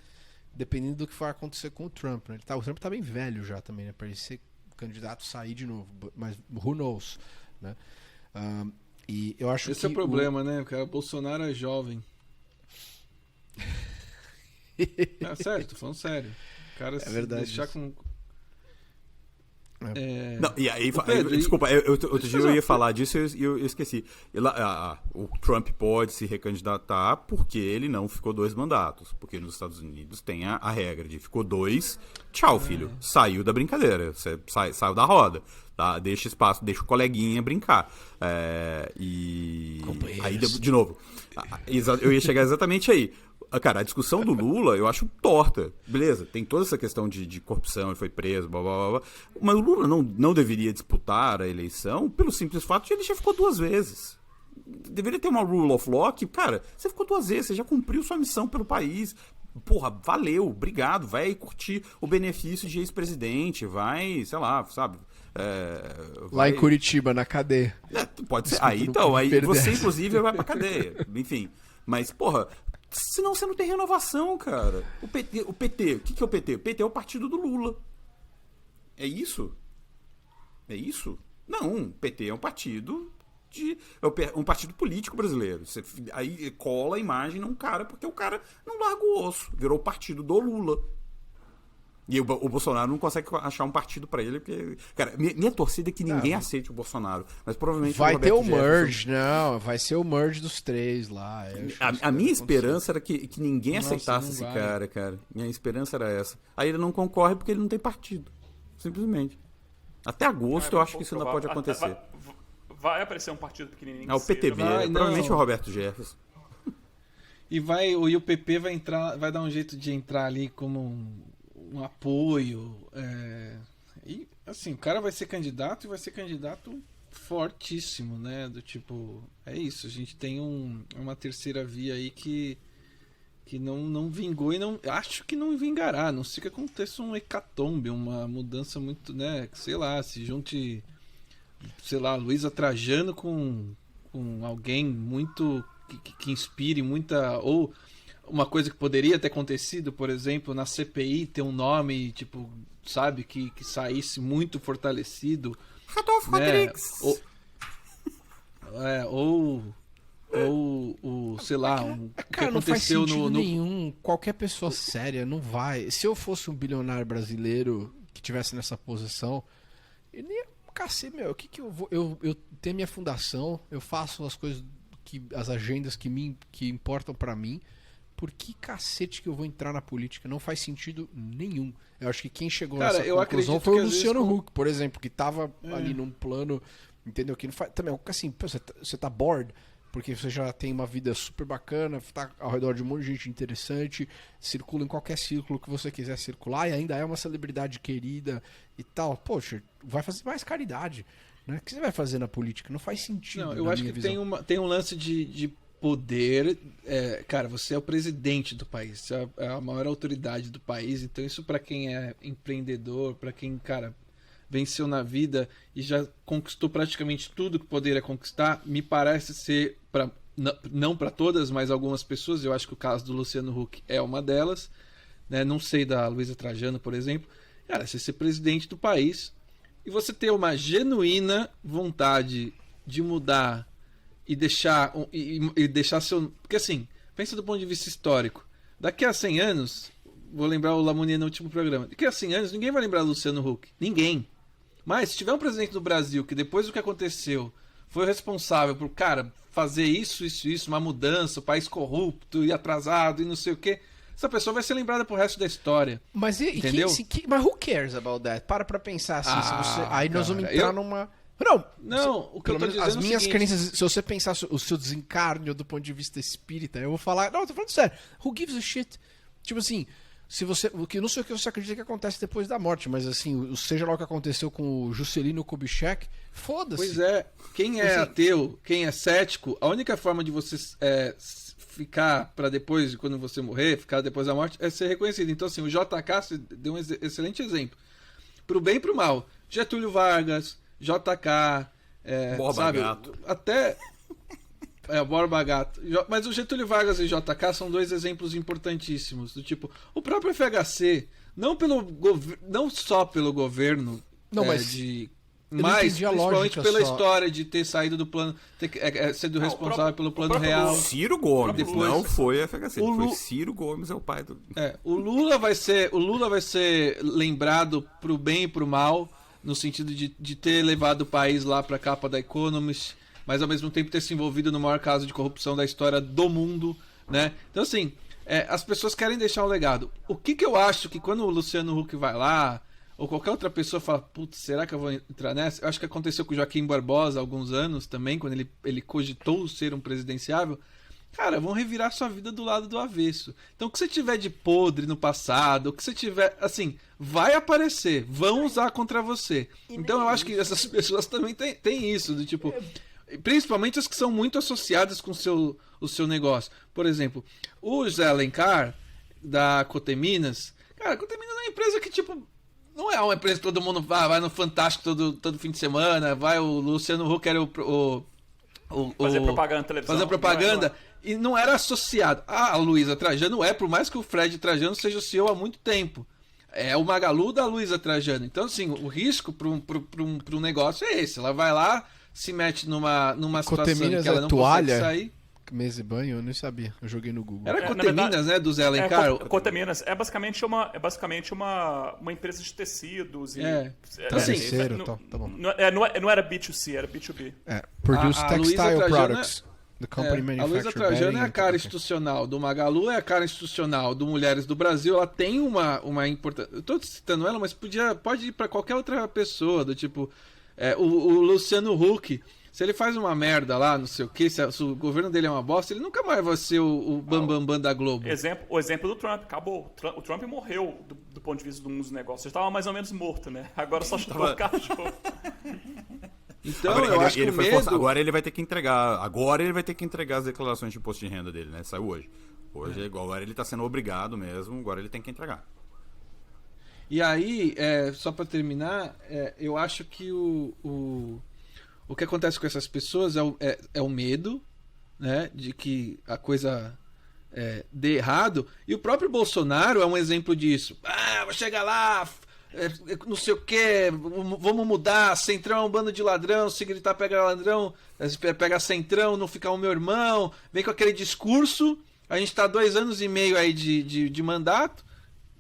dependendo do que for acontecer com o Trump, né? O Trump tá bem velho já também, né, pra ele ser candidato sair de novo, mas who knows, né? E eu acho esse é o problema, né? O Bolsonaro é jovem. Sério, tô falando sério. O cara é verdade. Deixar com... Não, e aí, Pedro, desculpa, outro dia eu ia falar disso e eu esqueci. O Trump pode se recandidatar porque ele não ficou 2 mandatos. Porque nos Estados Unidos tem a regra de ficou 2, tchau, filho. Saiu da brincadeira, você saiu da roda. Tá? Deixa espaço, deixa o coleguinha brincar. E aí, de novo, eu ia chegar exatamente aí. Cara, a discussão do Lula eu acho torta. Beleza, tem toda essa questão de corrupção, ele foi preso, blá blá blá. Mas o Lula não deveria disputar a eleição pelo simples fato de ele já ficou 2 vezes. Deveria ter uma rule of law que, cara, você ficou 2 vezes, você já cumpriu sua missão pelo país. Porra, valeu, obrigado. Vai curtir o benefício de ex-presidente, vai, sei lá, sabe? Lá em Curitiba, na cadeia. Pode ser. Aí você, inclusive, vai pra cadeia. Enfim. Mas, porra. Senão você não tem renovação, cara. O PT, o que é o PT? O PT é o partido do Lula. É isso? É isso? Não, o PT é um partido um partido político brasileiro. Você, aí cola a imagem num cara, porque o cara não larga o osso. Virou o partido do Lula. E o Bolsonaro não consegue achar um partido pra ele, porque... Cara, minha torcida é que ninguém aceite o Bolsonaro. Mas provavelmente vai ter o merge, não. Vai ser o merge dos 3 lá. A minha esperança era que ninguém aceitasse esse cara. Minha esperança era essa. Aí ele não concorre porque ele não tem partido. Simplesmente. Até agosto eu acho que isso ainda pode acontecer. Vai aparecer um partido pequenininho. O PTB, provavelmente o Roberto Jefferson. E o PP vai dar um jeito de entrar ali como um apoio. E assim, o cara vai ser candidato e vai ser candidato fortíssimo, né? Do tipo, é isso, a gente tem uma terceira via aí que não vingou e acho que não vingará, a não sei que aconteça um hecatombe, uma mudança muito, né? Sei lá, se junte, sei lá, Luísa Trajano com alguém muito que inspire muita, ou uma coisa que poderia ter acontecido, por exemplo, na CPI ter um nome, tipo, sabe, que saísse muito fortalecido. Rodolfo Rodrigues. Ou sei lá, o que Cara, não faz aconteceu sentido no nenhum. Qualquer pessoa séria não vai. Se eu fosse um bilionário brasileiro que tivesse nessa posição, eu nem ia cacete, meu. O que eu vou. Eu tenho minha fundação, eu faço as coisas, as agendas que importam pra mim. Por que cacete que eu vou entrar na política? Não faz sentido nenhum. Eu acho que quem chegou nessa conclusão foi o Luciano Huck, por exemplo, que tava ali num plano, entendeu? Que não faz, também, assim, você tá bored, porque você já tem uma vida super bacana, tá ao redor de um monte de gente interessante, circula em qualquer círculo que você quiser circular e ainda é uma celebridade querida e tal. Poxa, vai fazer mais caridade, né? O que você vai fazer na política? Não faz sentido. Não, eu acho que tem um lance de poder. Cara, você é o presidente do país, você é a maior autoridade do país, então isso pra quem é empreendedor, pra quem, cara, venceu na vida e já conquistou praticamente tudo que poderia conquistar, me parece ser, não para todas, mas algumas pessoas, eu acho que o caso do Luciano Huck é uma delas, né? Não sei da Luísa Trajano, por exemplo. Cara, você ser presidente do país e você ter uma genuína vontade de mudar e deixar seu... Porque assim, pensa do ponto de vista histórico. Daqui a 100 anos, vou lembrar o Lamonier no último programa, daqui a 100 anos ninguém vai lembrar do Luciano Huck. Ninguém. Mas se tiver um presidente do Brasil que depois do que aconteceu foi responsável por, cara, fazer isso, uma mudança, o país corrupto e atrasado e não sei o quê, essa pessoa vai ser lembrada pro resto da história. Mas entendeu? Mas who cares about that? Para pensar assim. Aí nós vamos cara, entrar numa... Não, o que eu tô dizendo as minhas é o seguinte, crenças, se você pensar o seu desencarne do ponto de vista espírita, eu vou falar, não, eu tô falando sério, who gives a shit? Tipo assim, se você, não sei o que você acredita que acontece depois da morte, mas assim, seja lá o que aconteceu com o Juscelino Kubitschek, foda-se. Pois é, quem é ateu, quem é cético, a única forma de você ficar para depois, quando você morrer, ficar depois da morte, é ser reconhecido. Então assim, o JK você deu um excelente exemplo. Pro bem e pro mal. Getúlio Vargas, JK, Borba sabe, Gato. até Borba Gato. Mas o Getúlio Vargas e o JK são dois exemplos importantíssimos, do tipo, o próprio FHC, não só pelo governo, mas principalmente pela história de ter saído do plano, sendo responsável pelo plano real. Ciro Gomes, depois, não foi FHC, foi Ciro Gomes, é o pai do... O Lula vai ser lembrado pro bem e pro mal, no sentido de ter levado o país lá para a capa da Economist, mas ao mesmo tempo ter se envolvido no maior caso de corrupção da história do mundo, né? Então assim, as pessoas querem deixar um legado. O que eu acho que quando o Luciano Huck vai lá, ou qualquer outra pessoa fala, putz, será que eu vou entrar nessa? Eu acho que aconteceu com o Joaquim Barbosa há alguns anos também, quando ele cogitou ser um presidenciável. Cara, vão revirar sua vida do lado do avesso. Então, o que você tiver de podre no passado, o que você tiver, assim, vai aparecer, vão usar contra você. Então, eu acho que essas pessoas também têm isso, do tipo, principalmente as que são muito associadas com o seu negócio. Por exemplo, o José Alencar, da Coteminas, cara, a Coteminas é uma empresa que, tipo, não é uma empresa que todo mundo vai no Fantástico todo fim de semana, vai o Luciano Huck era fazer propaganda na televisão. Fazer propaganda. E não era associado. A Luísa Trajano por mais que o Fred Trajano seja o CEO há muito tempo. É o Magalu da Luísa Trajano. Então, assim, o risco para um negócio é esse. Ela vai lá, se mete numa situação que ela não consegue sair. Mesa e banho, eu nem sabia. Eu joguei no Google. Era Coteminas, né, do Zé Alencar? Coteminas é basicamente uma empresa de tecidos. Terceiro, tá bom. Não era B2C, era B2B. Produce Textile Products. A Luísa Trajano é a cara institucional do Magalu, é a cara institucional do Mulheres do Brasil. Ela tem uma importância. Eu tô citando ela, mas pode ir para qualquer outra pessoa, do tipo o Luciano Huck. Se ele faz uma merda lá, não sei o que, se o governo dele é uma bosta, ele nunca mais vai ser o bambambam da Globo. O exemplo do Trump, acabou. O Trump morreu do ponto de vista do mundo dos negócios. Ele estava mais ou menos morto, né? Agora só chutou o cachorro. Então, Agora, eu acho que o medo... Agora ele vai ter que entregar. Agora ele vai ter que entregar as declarações de imposto de renda dele, né? Saiu hoje. Hoje, agora ele tá sendo obrigado mesmo, agora ele tem que entregar. E aí, só para terminar, eu acho que o que acontece com essas pessoas é o medo, né, de que a coisa dê errado. E o próprio Bolsonaro é um exemplo disso. Vou chegar lá, não sei o que, vamos mudar, Centrão é um bando de ladrão, se gritar pega ladrão, pega Centrão, não ficar o meu irmão, vem com aquele discurso. A gente tá 2 anos e meio aí de mandato.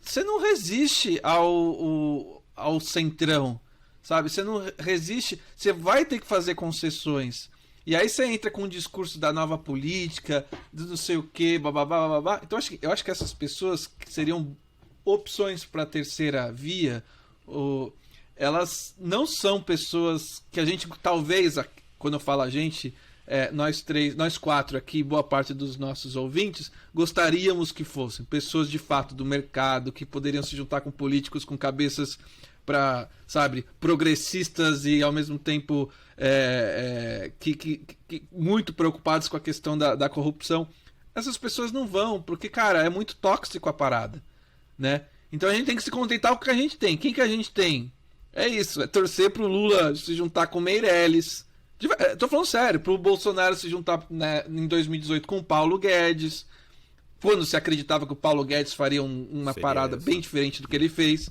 Você não resiste ao Centrão, sabe? Você não resiste, você vai ter que fazer concessões. E aí você entra com o discurso da nova política, do não sei o que, bababá, bababá. Então eu acho que essas pessoas que seriam opções para a terceira via, elas não são pessoas que a gente, talvez, quando eu falo a gente, nós 4 aqui, boa parte dos nossos ouvintes, gostaríamos que fossem pessoas de fato do mercado, que poderiam se juntar com políticos com cabeças para, sabe, progressistas e ao mesmo tempo que muito preocupados com a questão da corrupção. Essas pessoas não vão, porque, cara, é muito tóxico a parada, né? Então a gente tem que se contentar com o que a gente tem. Quem que a gente tem? É isso, é torcer pro Lula se juntar com o Meirelles. Tô falando sério, pro Bolsonaro se juntar, né, em 2018 com o Paulo Guedes, quando se acreditava que o Paulo Guedes faria uma parada bem diferente do que ele fez.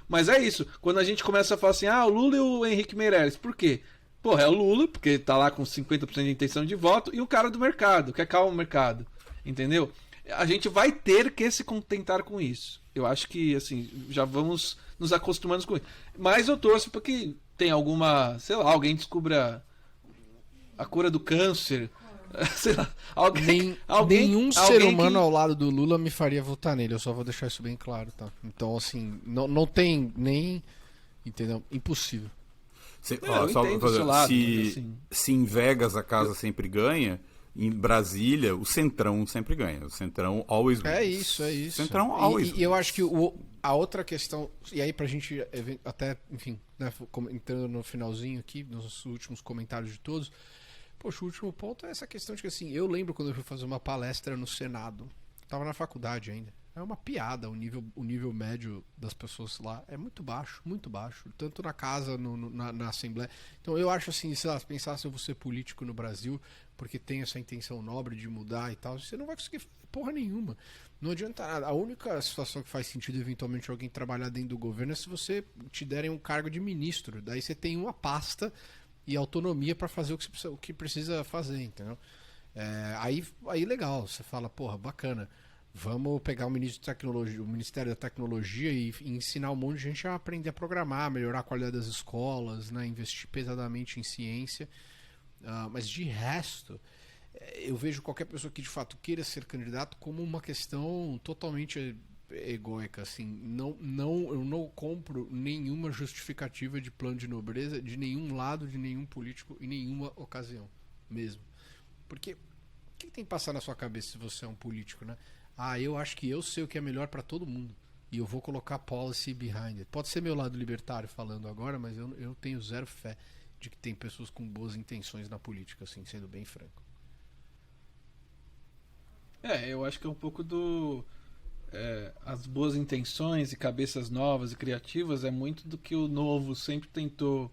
Mas é isso, quando a gente começa a falar assim, o Lula e o Henrique Meirelles, por quê? Porra, é o Lula, porque ele tá lá com 50% de intenção de voto, e o cara do mercado, que acalma o mercado, entendeu? A gente vai ter que se contentar com isso. Eu acho que, assim, já vamos nos acostumando com isso. Mas eu torço para que tenha alguma, sei lá, alguém descubra a cura do câncer, sei lá, nenhum ser humano ao lado do Lula me faria votar nele, eu só vou deixar isso bem claro, tá? Então, assim, não tem nem, entendeu? Impossível. Se em Vegas a casa sempre ganha, em Brasília o Centrão sempre ganha. O Centrão always wins. É isso. Centrão always wins. E eu acho que a outra questão, e aí pra gente até, enfim, né, entrando no finalzinho aqui, nos últimos comentários de todos, poxa, o último ponto é essa questão de que, assim, eu lembro quando eu fui fazer uma palestra no Senado, tava na faculdade ainda, é uma piada, o nível médio das pessoas lá é muito baixo, tanto na casa, na Assembleia. Então eu acho assim, sei lá, pensar se eu vou ser político no Brasil, porque tem essa intenção nobre de mudar e tal, você não vai conseguir fazer porra nenhuma. Não adianta nada. A única situação que faz sentido eventualmente alguém trabalhar dentro do governo é se você te derem um cargo de ministro, daí você tem uma pasta e autonomia para fazer o que precisa fazer, entendeu? Aí legal, você fala, porra, bacana, vamos pegar o Ministério da Tecnologia e ensinar um monte de gente a aprender a programar, melhorar a qualidade das escolas, né, investir pesadamente em ciência, mas de resto, eu vejo qualquer pessoa que de fato queira ser candidato como uma questão totalmente egóica, assim, eu não compro nenhuma justificativa de plano de nobreza de nenhum lado, de nenhum político em nenhuma ocasião, mesmo. Porque o que tem que passar na sua cabeça se você é um político, né? Eu acho que eu sei o que é melhor para todo mundo e eu vou colocar policy behind it. Pode ser meu lado libertário falando agora, mas eu tenho zero fé de que tem pessoas com boas intenções na política, assim, sendo bem franco. Eu acho que é um pouco as boas intenções e cabeças novas e criativas é muito do que o Novo sempre tentou,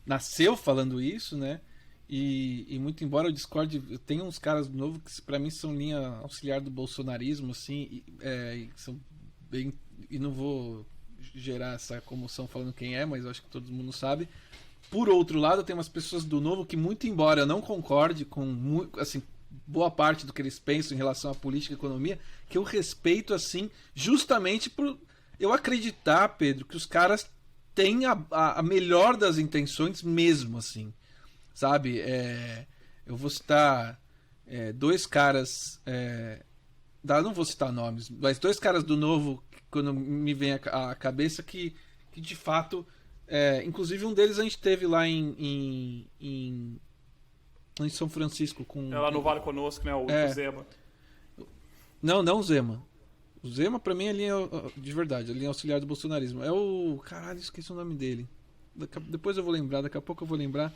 nasceu falando isso, né? E muito embora eu discorde, tem uns caras do Novo que pra mim são linha auxiliar do bolsonarismo, assim, são bem, e não vou gerar essa comoção falando quem é, mas eu acho que todo mundo sabe. Por outro lado, tem umas pessoas do Novo que, muito embora eu não concorde com, assim, boa parte do que eles pensam em relação à política e economia, que eu respeito, assim, justamente por eu acreditar, Pedro, que os caras têm a melhor das intenções mesmo, assim, sabe? Eu vou citar 2 caras, não vou citar nomes, mas 2 caras do Novo, quando me vem à cabeça, que de fato, inclusive um deles a gente teve lá em São Francisco com... lá no Vale conosco, né? O Zema. Não o Zema. O Zema, pra mim, é linha, de verdade, a linha auxiliar do bolsonarismo. É o... Caralho, esqueci o nome dele. Depois eu vou lembrar, daqui a pouco eu vou lembrar.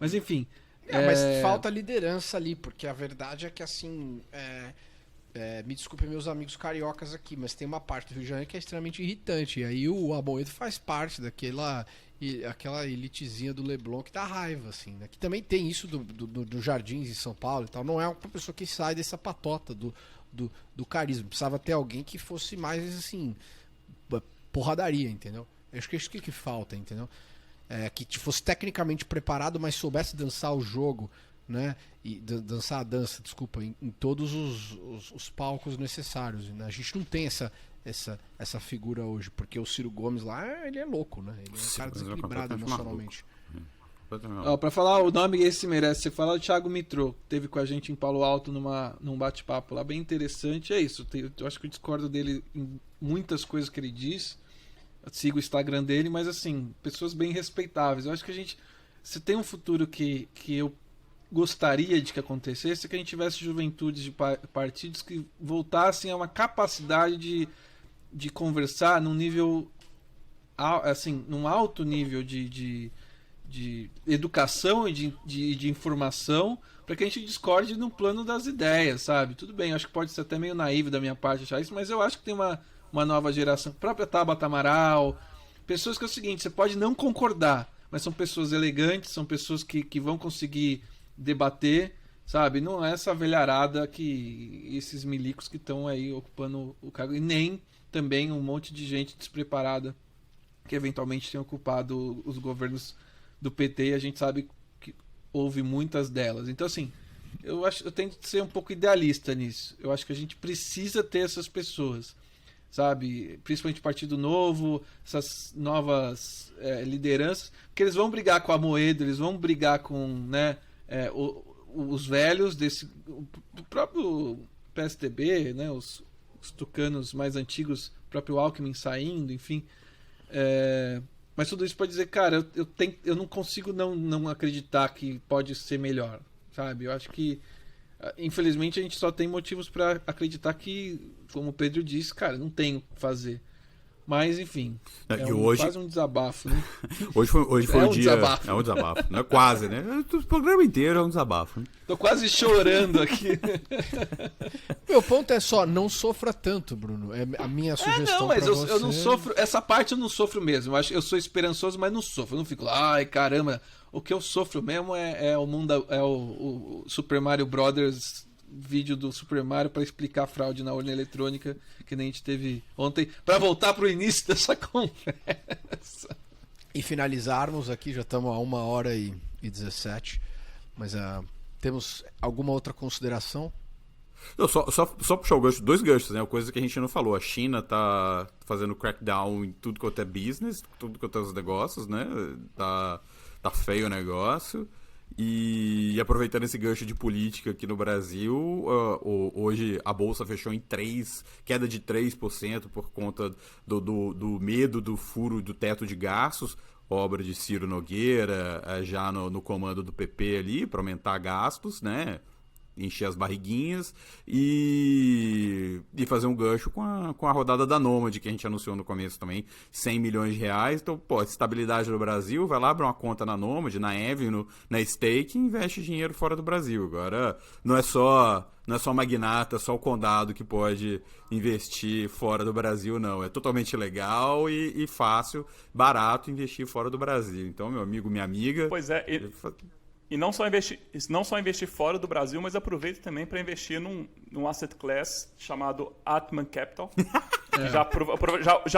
Mas enfim. Mas falta liderança ali, porque a verdade é que assim. Me desculpem meus amigos cariocas aqui, mas tem uma parte do Rio de Janeiro que é extremamente irritante. E aí o Amoedo faz parte aquela elitezinha do Leblon que dá raiva, assim, né? Que também tem isso do Jardins em São Paulo e tal. Não é uma pessoa que sai dessa patota do carisma. Precisava ter alguém que fosse mais, assim, porradaria, entendeu? Eu acho que é isso que falta, entendeu? Que fosse tecnicamente preparado, mas soubesse dançar o jogo, né? E dançar a dança, desculpa, em todos os palcos necessários, né? A gente não tem essa figura hoje, porque o Ciro Gomes lá, ele é louco, né? Ele é um cara desequilibrado emocionalmente. Pra falar o nome, esse merece. Você fala o Thiago Mitrô, teve com a gente em Palo Alto num bate-papo lá bem interessante. É isso, eu acho que eu discordo dele em muitas coisas que ele diz. Eu sigo o Instagram dele, mas assim, pessoas bem respeitáveis. Eu acho que se tem um futuro que eu gostaria de que acontecesse, é que a gente tivesse juventudes de partidos que voltassem a uma capacidade de conversar num nível, assim, num alto nível de educação e de informação, para que a gente discorde no plano das ideias, sabe? Tudo bem, acho que pode ser até meio naivo da minha parte achar isso, mas eu acho que tem uma nova geração, a própria Tabata Amaral, pessoas que é o seguinte, você pode não concordar, mas são pessoas elegantes, são pessoas que vão conseguir debater, sabe? Não é essa velharada que esses milicos que estão aí ocupando o cargo, e nem também um monte de gente despreparada que eventualmente tem ocupado os governos do PT, e a gente sabe que houve muitas delas. Então, assim, eu tento ser um pouco idealista nisso. Eu acho que a gente precisa ter essas pessoas, sabe? Principalmente Partido Novo, essas novas lideranças, porque eles vão brigar com a Amoedo, eles vão brigar com, né, os velhos do próprio PSDB, né, os tucanos mais antigos, o próprio Alckmin saindo, enfim. Mas tudo isso pode dizer, cara, eu não consigo não acreditar que pode ser melhor, sabe? Eu acho que, infelizmente, a gente só tem motivos para acreditar que, como o Pedro disse, cara, não tem o que fazer. Mas, enfim, quase um desabafo, né? Hoje foi o dia... Desabafo. É um desabafo. Não é quase, né? O programa inteiro é um desabafo. Né? Tô quase chorando aqui. Meu ponto é só, não sofra tanto, Bruno. É a minha sugestão. Não, mas eu não sofro. Essa parte eu não sofro mesmo. Eu sou esperançoso, mas não sofro. Eu não fico lá, ai caramba. O que eu sofro mesmo é o mundo. É o Super Mario Brothers, vídeo do Super Mario para explicar a fraude na urna eletrônica que nem a gente teve ontem, para voltar pro início dessa conversa. E finalizarmos aqui, já estamos a 1h17, mas temos alguma outra consideração? Não, só puxar o gancho, 2 ganchos, né? Coisa que a gente não falou. A China tá fazendo crackdown em tudo quanto é business, tudo quanto é os negócios, né? Tá feio o negócio. E aproveitando esse gancho de política aqui no Brasil, hoje a Bolsa fechou em queda de 3% por conta do medo do furo do teto de gastos, obra de Ciro Nogueira, já no comando do PP ali, para aumentar gastos, né? Encher as barriguinhas e fazer um gancho com a rodada da Nômade que a gente anunciou no começo também, 100 milhões de reais. Então, estabilidade no Brasil, vai lá, abre uma conta na Nômade, na Avenue, na Stake e investe dinheiro fora do Brasil. Agora, não é só magnata, só o condado que pode investir fora do Brasil, não. É totalmente legal e fácil, barato investir fora do Brasil. Então, meu amigo, minha amiga... Pois é, E não só investir fora do Brasil, mas aproveita também para investir num asset class chamado Atman Capital. Já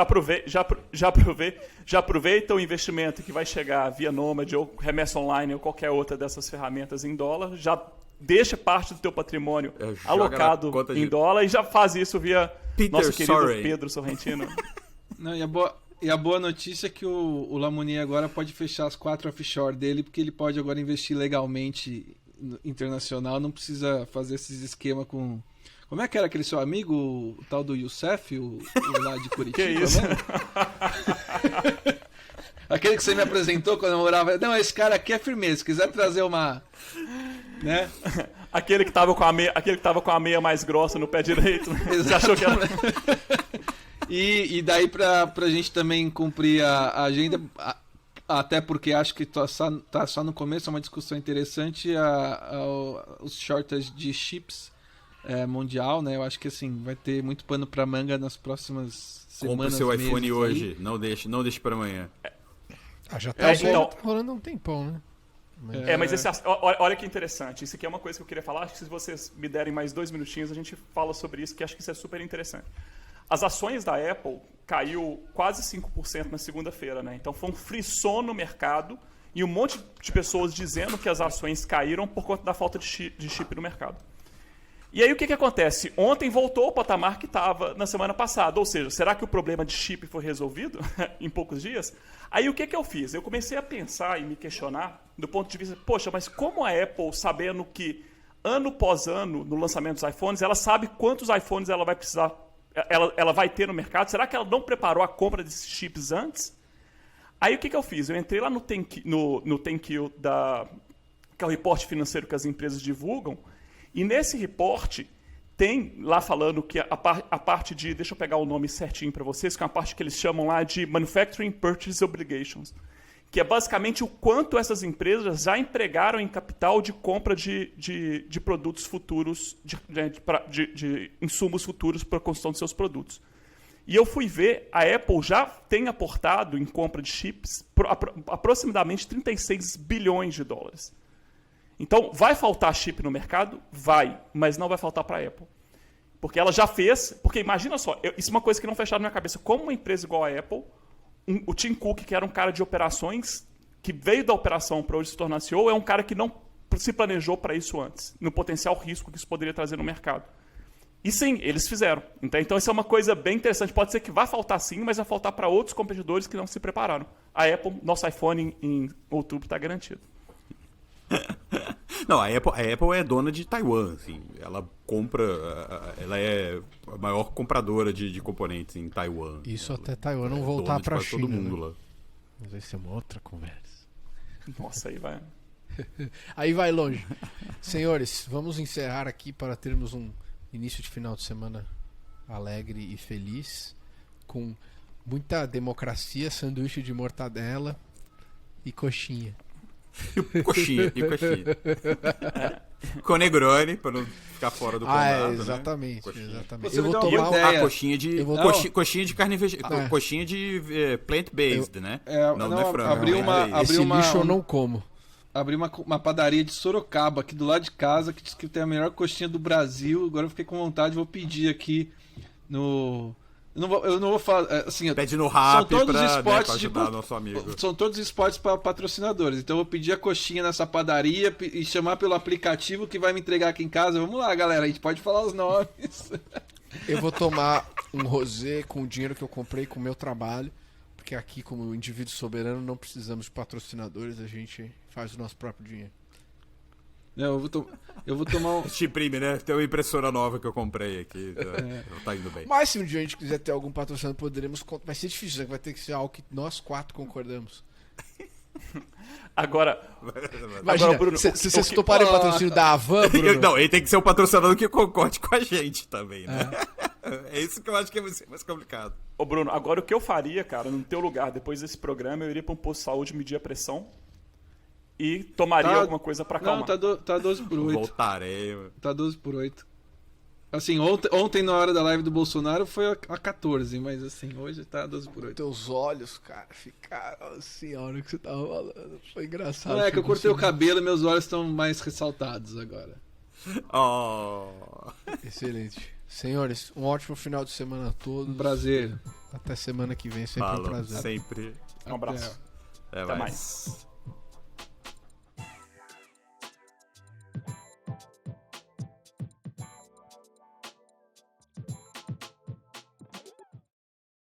aproveita o investimento que vai chegar via Nomad ou remessa online ou qualquer outra dessas ferramentas em dólar. Já deixa parte do teu patrimônio alocado em dólar e já faz isso via nosso querido Pedro Sorrentino. Não, e a boa notícia é que o Lamoni agora pode fechar as 4 offshore dele, porque ele pode agora investir legalmente internacional, não precisa fazer esses esquemas com... Como é que era aquele seu amigo, o tal do Youssef, o lá de Curitiba? Que isso? Né? Aquele que você me apresentou quando eu morava... Não, esse cara aqui é firmeza, se quiser trazer uma... Né? Aquele que tava com a meia mais grossa no pé direito. Você achou que era... E daí pra gente também cumprir a agenda, Até porque acho que tá só no começo, é uma discussão interessante, os shortage de chips mundial, né? Eu acho que assim, vai ter muito pano pra manga nas próximas Compre semanas, seu iPhone meses hoje, aí. não deixe para amanhã. Já tá, então- tá rolando há um tempão, né? Mas olha que interessante. Isso aqui é uma coisa que eu queria falar. Acho que se vocês me derem mais 2 minutinhos, a gente fala sobre isso, que acho que isso é super interessante. As ações da Apple caiu quase 5% na segunda-feira, né? Então foi um frisson no mercado e um monte de pessoas dizendo que as ações caíram por conta da falta de chip no mercado. E aí o que acontece? Ontem voltou ao patamar que estava na semana passada. Ou seja, será que o problema de chip foi resolvido em poucos dias? Aí o que eu fiz? Eu comecei a pensar e me questionar do ponto de vista, poxa, mas como a Apple, sabendo que ano após ano, no lançamento dos iPhones, ela sabe quantos iPhones ela vai precisar, ela vai ter no mercado, será que ela não preparou a compra desses chips antes? Aí o que eu fiz? Eu entrei lá no 10Q, que é o reporte financeiro que as empresas divulgam, e nesse reporte tem lá falando que a parte de, deixa eu pegar o nome certinho para vocês, que é uma parte que eles chamam lá de Manufacturing Purchase Obligations, que é basicamente o quanto essas empresas já empregaram em capital de compra de produtos futuros, de insumos futuros para a construção de seus produtos. E eu fui ver, a Apple já tem aportado em compra de chips aproximadamente 36 bilhões de dólares. Então, vai faltar chip no mercado? Vai, mas não vai faltar para a Apple. Porque ela já fez... Porque imagina só, isso é uma coisa que não fecharam na minha cabeça. Como uma empresa igual a Apple, o Tim Cook, que era um cara de operações, que veio da operação para hoje se tornar CEO, é um cara que não se planejou para isso antes, no potencial risco que isso poderia trazer no mercado. E sim, eles fizeram. Então, isso é uma coisa bem interessante. Pode ser que vá faltar sim, mas vai faltar para outros competidores que não se prepararam. A Apple, nosso iPhone em outubro está garantido. Não, a Apple é dona de Taiwan, assim, ela é a maior compradora de componentes em Taiwan. Isso ela até Taiwan não voltar pra quase China. todo mundo né? lá. Mas vai ser uma outra conversa. Nossa, aí vai... Aí vai longe. Senhores, vamos encerrar aqui para termos um início de final de semana alegre e feliz, com muita democracia, sanduíche de mortadela e coxinha. E coxinha. Com Negroni, pra não ficar fora do condado, exatamente, né? exatamente. Você Eu vou me deu uma tomar ideia. Coxinha de Eu vou- coxinha de carne vegetal, coxinha de plant-based, né? Não, é frango. abri não é uma- plant-based. esse uma- lixo eu não como. Abri uma padaria de Sorocaba aqui do lado de casa, que diz que tem a melhor coxinha do Brasil. Agora eu fiquei com vontade, vou pedir aqui no... Eu não vou falar, assim... Pede no Rappi são todos pra esportes ajudar nosso amigo. São todos esportes para patrocinadores. Então eu vou pedir a coxinha nessa padaria e chamar pelo aplicativo que vai me entregar aqui em casa. Vamos lá, galera, a gente pode falar os nomes. Eu vou tomar um rosé com o dinheiro que eu comprei com o meu trabalho, porque aqui, como indivíduo soberano, não precisamos de patrocinadores, a gente faz o nosso próprio dinheiro. Não, eu vou tomar um... Te imprime, né? Tem uma impressora nova que eu comprei aqui. Tá indo bem. Mas se um dia a gente quiser ter algum patrocinador, poderemos... Vai ser difícil, né? Vai ter que ser algo que nós 4 concordamos. Agora, Imagina, Bruno, se vocês toparem o patrocínio da Havan, Bruno... Não, ele tem que ser um patrocinador que concorde com a gente também, né? É isso que eu acho que vai ser mais complicado. ô Bruno, agora o que eu faria, cara, no teu lugar, depois desse programa, eu iria para um posto de saúde medir a pressão e tomaria alguma coisa para acalmar. Não, tá 12 por 8. Voltarei. Tá 12 por 8. Assim, ontem na hora da live do Bolsonaro foi a 14, mas assim, hoje tá 12 por 8. Teus olhos, cara, ficaram assim a hora que você tava falando. Foi engraçado. Não é que eu cortei o cabelo. cabelo e meus olhos estão mais ressaltados agora. Oh. Excelente. Senhores, um ótimo final de semana a todos. Um prazer. Até semana que vem, sempre um Fala, prazer. sempre. Um abraço. Até mais.